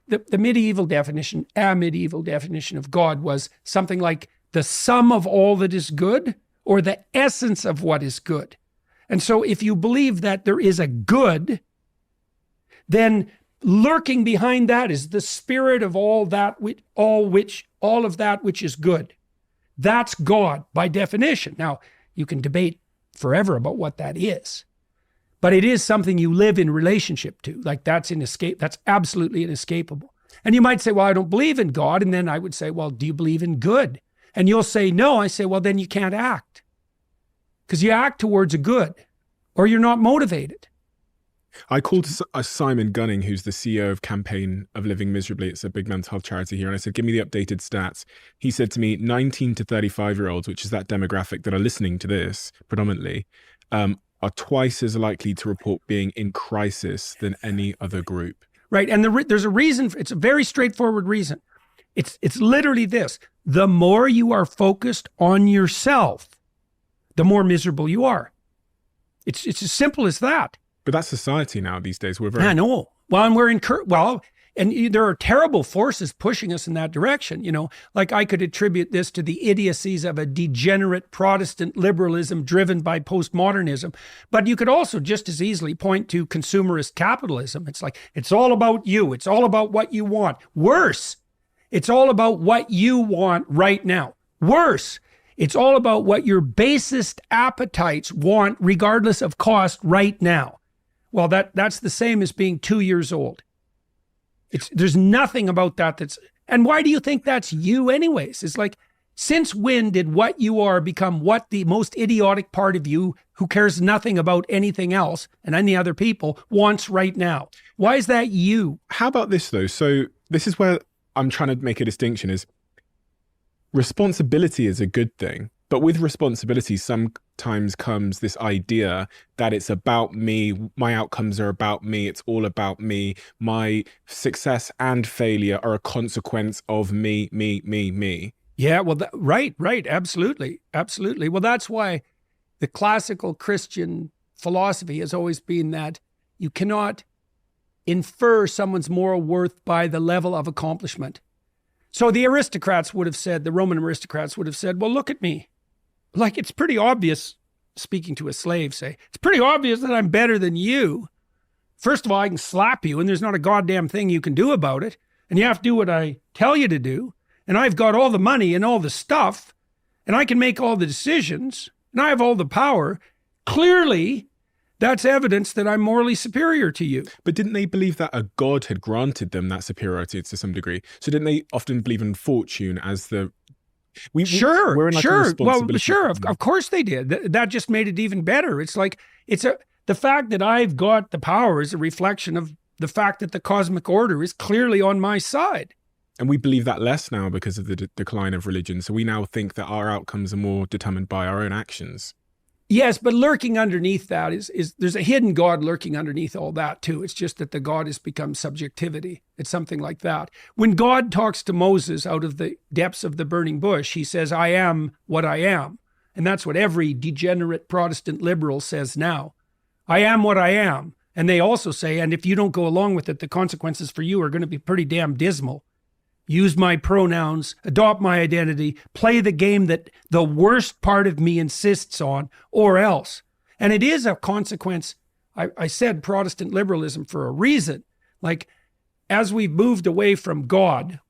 S2: The medieval definition of God was something like the sum of all that is good or the essence of what is good. And so if you believe that there is a good, then lurking behind that is the spirit of all of that which is good. That's God by definition. Now, you can debate forever about what that is, but it is something you live in relationship to. Like that's absolutely inescapable. And you might say, well, I don't believe in God. And then I would say, well, do you believe in good? And you'll say, no. I say, well, then you can't act, because you act towards a good, or you're not motivated.
S1: I called Simon Gunning, who's the CEO of Campaign of Living Miserably. It's a big mental health charity here. And I said, give me the updated stats. He said to me, 19 to 35-year-olds, which is that demographic that are listening to this predominantly, are twice as likely to report being in crisis than any other group.
S2: Right. And there's a reason. It's a very straightforward reason. It's literally this. The more you are focused on yourself, the more miserable you are. It's as simple as that.
S1: But that's society now these days. We're very...
S2: I know. Well, and there are terrible forces pushing us in that direction. Like I could attribute this to the idiocies of a degenerate Protestant liberalism driven by postmodernism. But you could also just as easily point to consumerist capitalism. It's like, it's all about you. It's all about what you want. Worse, it's all about what you want right now. Worse, it's all about what your basest appetites want, regardless of cost right now. Well, that's the same as being 2 years old. There's nothing about that and why do you think that's you anyways? It's like, since when did what you are become what the most idiotic part of you, who cares nothing about anything else and any other people, wants right now? Why is that you?
S1: How about this though? So this is where I'm trying to make a distinction is responsibility is a good thing. But with responsibility, sometimes comes this idea that it's about me, my outcomes are about me, it's all about me, my success and failure are a consequence of me.
S2: Yeah, well, right, absolutely. Well, that's why the classical Christian philosophy has always been that you cannot infer someone's moral worth by the level of accomplishment. So the Roman aristocrats would have said, well, look at me. Like, it's pretty obvious, speaking to a slave, it's pretty obvious that I'm better than you. First of all, I can slap you and there's not a goddamn thing you can do about it. And you have to do what I tell you to do. And I've got all the money and all the stuff. And I can make all the decisions. And I have all the power. Clearly, that's evidence that I'm morally superior to you.
S1: But didn't they believe that a god had granted them that superiority to some degree? So didn't they often believe in fortune as the...
S2: Sure. Well, sure. Of course they did. That just made it even better. It's like, the fact that I've got the power is a reflection of the fact that the cosmic order is clearly on my side.
S1: And we believe that less now because of the decline of religion. So we now think that our outcomes are more determined by our own actions.
S2: Yes, but lurking underneath that is there's a hidden God lurking underneath all that too. It's just that the God has become subjectivity. It's something like that. When God talks to Moses out of the depths of the burning bush, he says, I am what I am. And that's what every degenerate Protestant liberal says now. I am what I am. And they also say, and if you don't go along with it, the consequences for you are going to be pretty damn dismal. Use my pronouns, adopt my identity, play the game that the worst part of me insists on, or else. And it is a consequence. I said Protestant liberalism for a reason. Like, as we've moved away from God,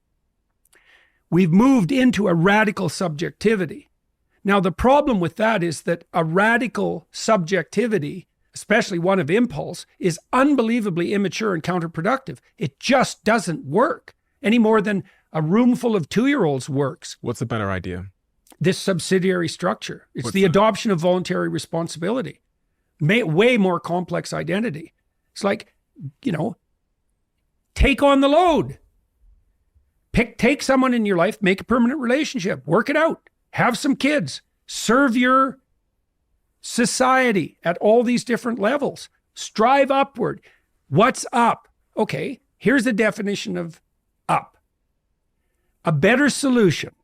S2: we've moved into a radical subjectivity. Now, the problem with that is that a radical subjectivity, especially one of impulse, is unbelievably immature and counterproductive. It just doesn't work any more than a room full of 2-year-olds works.
S1: What's a better idea?
S2: This subsidiary structure. It's the adoption of voluntary responsibility. Way more complex identity. It's like, take on the load. Take someone in your life, make a permanent relationship, work it out, have some kids, serve your society at all these different levels, strive upward. What's up? Okay, here's the definition of up. A better solution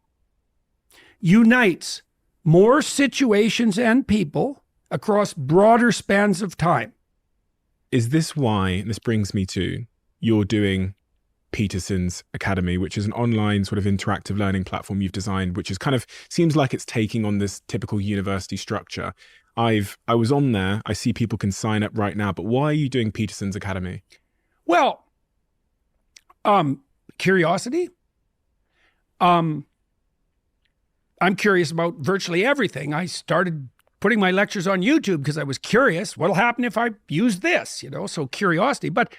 S2: unites more situations and people across broader spans of time.
S1: Is this why, and this brings me to, you're doing Peterson's Academy, which is an online sort of interactive learning platform you've designed, which is kind of seems like it's taking on this typical university structure. I was on there. I see people can sign up right now, but why are you doing Peterson's Academy?
S2: Well, curiosity. I'm curious about virtually everything. I started putting my lectures on YouTube because I was curious. What'll happen if I use this? So curiosity. But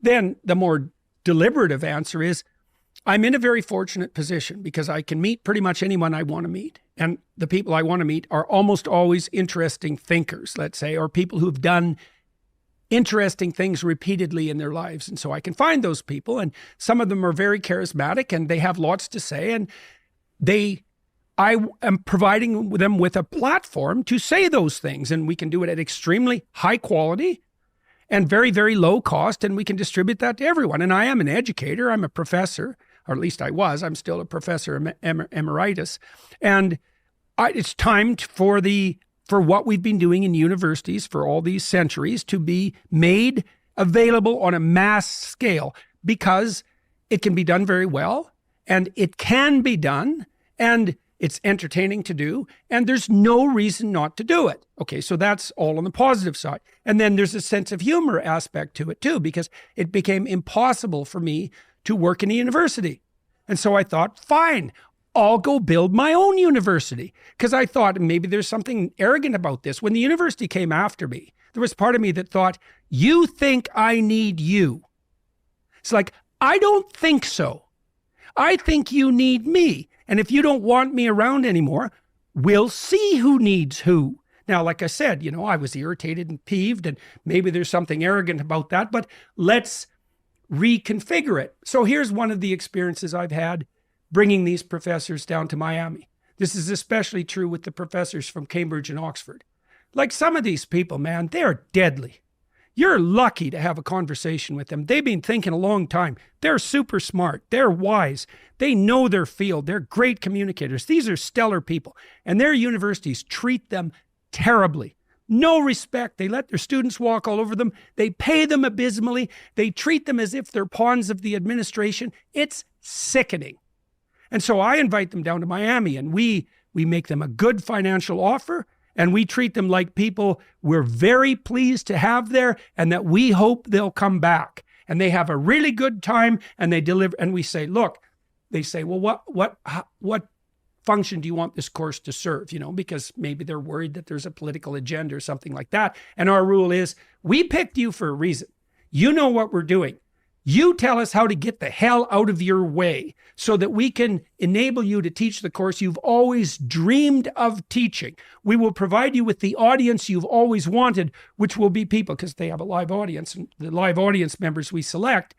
S2: then the more deliberative answer is, I'm in a very fortunate position because I can meet pretty much anyone I want to meet. And the people I want to meet are almost always interesting thinkers, let's say, or people who've done interesting things repeatedly in their lives. And so I can find those people, and some of them are very charismatic and they have lots to say, and I am providing them with a platform to say those things, and we can do it at extremely high quality and very, very low cost, and we can distribute that to everyone. And I am an educator. I'm a professor, or at least I was. I'm still a professor emeritus. And it's time for what we've been doing in universities for all these centuries to be made available on a mass scale, because it can be done very well, and it can be done, and it's entertaining to do, and there's no reason not to do it. Okay, so that's all on the positive side. And then there's a sense of humor aspect to it too, because it became impossible for me to work in a university. And so I thought, fine, I'll go build my own university. Because I thought maybe there's something arrogant about this. When the university came after me, there was part of me that thought, you think I need you. It's like, I don't think so. I think you need me. And if you don't want me around anymore, we'll see who needs who. Now, like I said, I was irritated and peeved, and maybe there's something arrogant about that, but let's reconfigure it. So here's one of the experiences I've had bringing these professors down to Miami. This is especially true with the professors from Cambridge and Oxford. Like, some of these people, man, they're deadly. You're lucky to have a conversation with them. They've been thinking a long time. They're super smart. They're wise. They know their field. They're great communicators. These are stellar people. And their universities treat them terribly. No respect. They let their students walk all over them. They pay them abysmally. They treat them as if they're pawns of the administration. It's sickening. And so I invite them down to Miami, and we make them a good financial offer. And we treat them like people we're very pleased to have there, and that we hope they'll come back. And they have a really good time, and they deliver. And we say, look, they say, well, what function do you want this course to serve? Because maybe they're worried that there's a political agenda or something like that. And our rule is, we picked you for a reason. You know what we're doing. You tell us how to get the hell out of your way so that we can enable you to teach the course you've always dreamed of teaching. We will provide you with the audience you've always wanted, which will be people, because they have a live audience, and the live audience members we select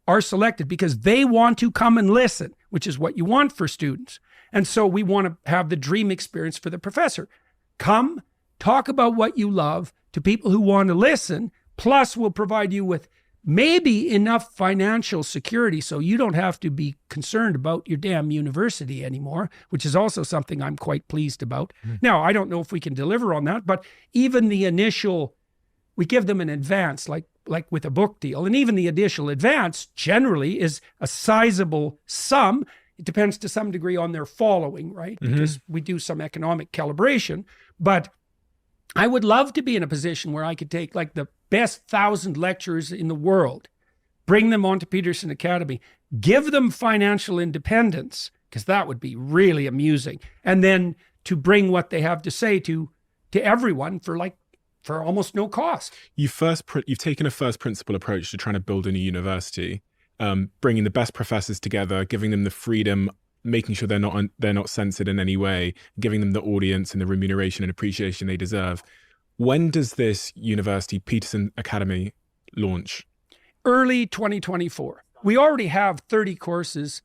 S2: are selected because they want to come and listen, which is what you want for students. And so we want to have the dream experience for the professor. Come, talk about what you love to people who want to listen, plus we'll provide you with maybe enough financial security so you don't have to be concerned about your damn university anymore, which is also something I'm quite pleased about. Now, I don't know if we can deliver on that, but even the initial, we give them an advance, like with a book deal, and even the initial advance generally is a sizable sum. It depends to some degree on their following, right? Because we do some economic calibration, but I would love to be in a position where I could take like the best 1,000 lecturers in the world, bring them onto Peterson Academy, give them financial independence, because that would be really amusing, and then to bring what they have to say to everyone for almost no cost.
S1: You've taken a first principle approach to trying to build a new university, bringing the best professors together, giving them the freedom, making sure they're not censored in any way, giving them the audience and the remuneration and appreciation they deserve. When does this university, Peterson Academy, launch?
S2: Early 2024. We already have 30 courses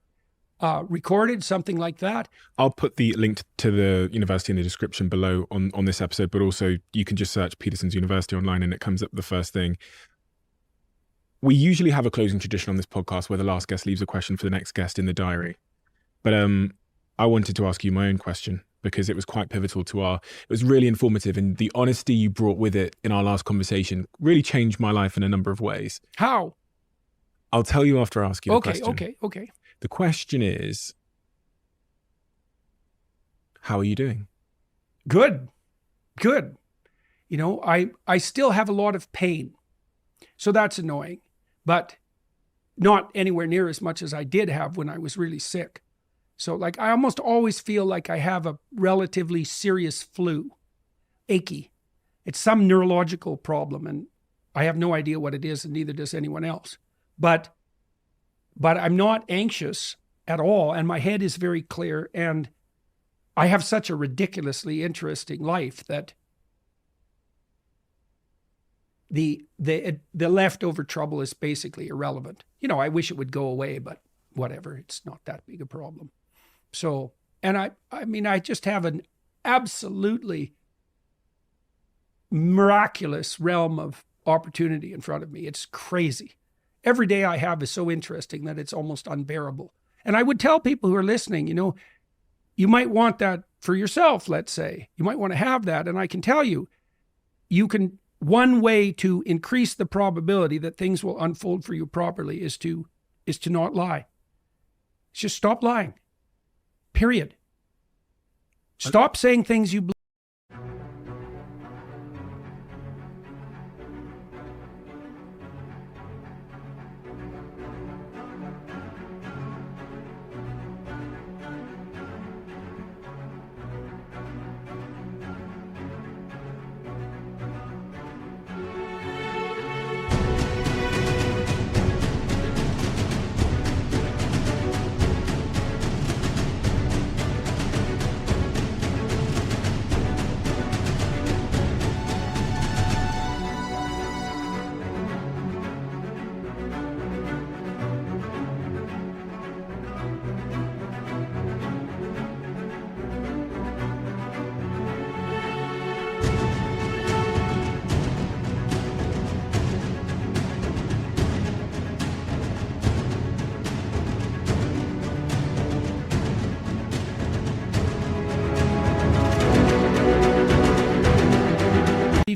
S2: recorded, something like that.
S1: I'll put the link to the university in the description below on this episode, but also you can just search Peterson's University online and it comes up the first thing. We usually have a closing tradition on this podcast where the last guest leaves a question for the next guest in the diary. But I wanted to ask you my own question, because it was quite pivotal to it was really informative, and the honesty you brought with it in our last conversation really changed my life in a number of ways.
S2: How?
S1: I'll tell you after I ask you the question.
S2: Okay.
S1: The question is, how are you doing?
S2: Good. I still have a lot of pain. So that's annoying, but not anywhere near as much as I did have when I was really sick. So like I almost always feel like I have a relatively serious flu, achy. It's some neurological problem and I have no idea what it is and neither does anyone else. But I'm not anxious at all and my head is very clear and I have such a ridiculously interesting life that the leftover trouble is basically irrelevant. I wish it would go away, but whatever, it's not that big a problem. So, and I just have an absolutely miraculous realm of opportunity in front of me. It's crazy. Every day I have is so interesting that it's almost unbearable. And I would tell people who are listening, you might want that for yourself, let's say. You might want to have that. And I can tell you, one way to increase the probability that things will unfold for you properly is to not lie. Just stop lying. Period. Stop saying things you believe.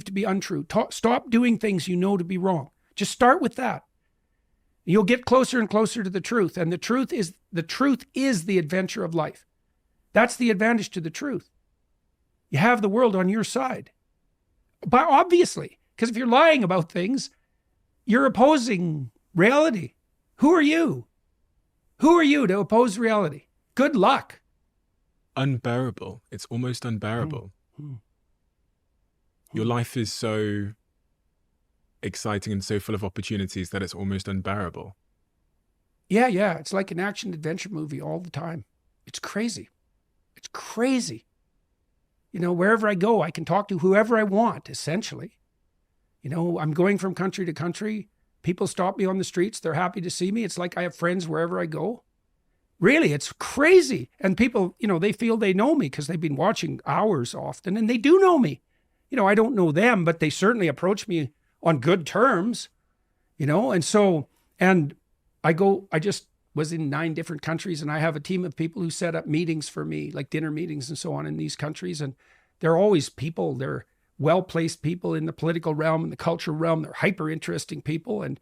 S2: To be untrue. Stop doing things you know to be wrong. Just start with that. You'll get closer and closer to the truth. And the truth is the adventure of life. That's the advantage to the truth. You have the world on your side. But obviously, because if you're lying about things, you're opposing reality. Who are you? Who are you to oppose reality? Good luck.
S1: Unbearable. It's almost unbearable. Your life is so exciting and so full of opportunities that it's almost unbearable.
S2: Yeah. It's like an action adventure movie all the time. It's crazy. It's crazy. Wherever I go, I can talk to whoever I want, essentially. I'm going from country to country. People stop me on the streets. They're happy to see me. It's like I have friends wherever I go. Really, it's crazy. And people, they feel they know me because they've been watching hours often, and they do know me. I don't know them, but they certainly approach me on good terms, and so, and I just was in 9 different countries and I have a team of people who set up meetings for me, like dinner meetings and so on in these countries. And they're always people, they're well-placed people in the political realm and the cultural realm. They're hyper interesting people. And,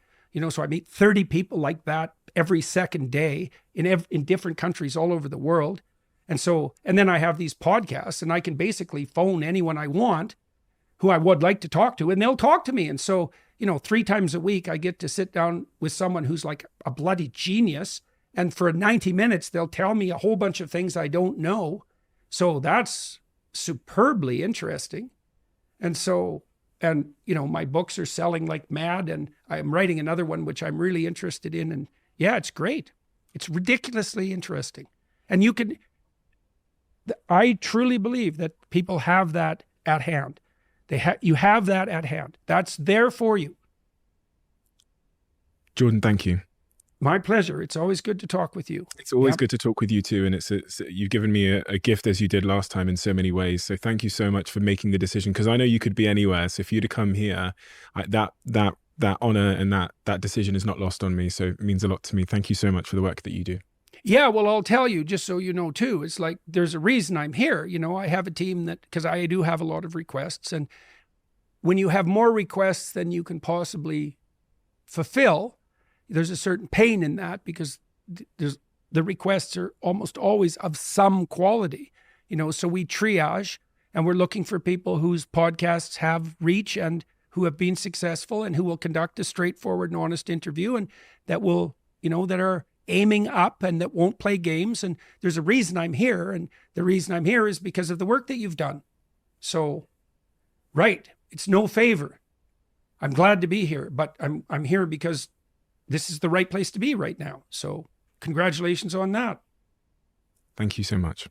S2: so I meet 30 people like that every second day in different countries all over the world. And so, and then I have these podcasts and I can basically phone anyone I want who I would like to talk to, and they'll talk to me. And so, 3 times a week, I get to sit down with someone who's like a bloody genius. And for 90 minutes, they'll tell me a whole bunch of things I don't know. So that's superbly interesting. And so, my books are selling like mad, and I'm writing another one, which I'm really interested in. And yeah, it's great. It's ridiculously interesting. And I truly believe that people have that at hand. You have that at hand. That's there for you.
S1: Jordan, thank you.
S2: My pleasure. It's always good to talk with you.
S1: It's always good to talk with you too. And you've given me a gift as you did last time in so many ways. So thank you so much for making the decision, because I know you could be anywhere. So for you to come here, that honor and that decision is not lost on me. So it means a lot to me. Thank you so much for the work that you do.
S2: Yeah, well, I'll tell you, just so you know too, it's like there's a reason I'm here. I have a team because I do have a lot of requests. And when you have more requests than you can possibly fulfill, there's a certain pain in that, because the requests are almost always of some quality. So we triage And we're looking for people whose podcasts have reach and who have been successful and who will conduct a straightforward and honest interview and that will, that are aiming up and that won't play games. And there's a reason I'm here. And the reason I'm here is because of the work that you've done. So, right. It's no favor. I'm glad to be here, but I'm here because this is the right place to be right now. So congratulations on that.
S1: Thank you so much.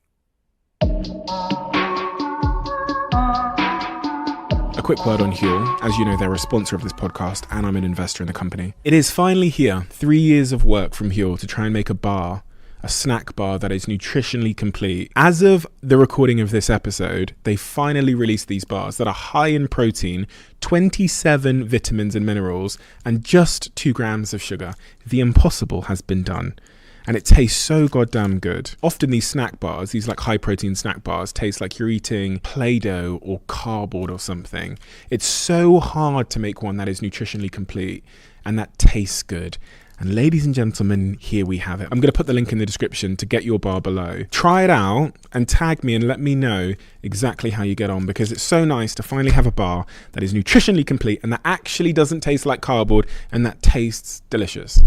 S1: A quick word on Huel. As you know, they're a sponsor of this podcast and I'm an investor in the company. It is finally here, 3 years of work from Huel to try and make a snack bar that is nutritionally complete. As of the recording of this episode, they finally released these bars that are high in protein, 27 vitamins and minerals, and just 2 grams of sugar. The impossible has been done. And it tastes so goddamn good. Often these snack bars, these like high protein snack bars, taste like you're eating Play-Doh or cardboard or something. It's so hard to make one that is nutritionally complete and that tastes good. And ladies and gentlemen, here we have it. I'm going to put the link in the description to get your bar below. Try it out and tag me and let me know exactly how you get on, because it's so nice to finally have a bar that is nutritionally complete and that actually doesn't taste like cardboard and that tastes delicious.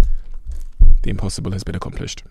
S1: The impossible has been accomplished.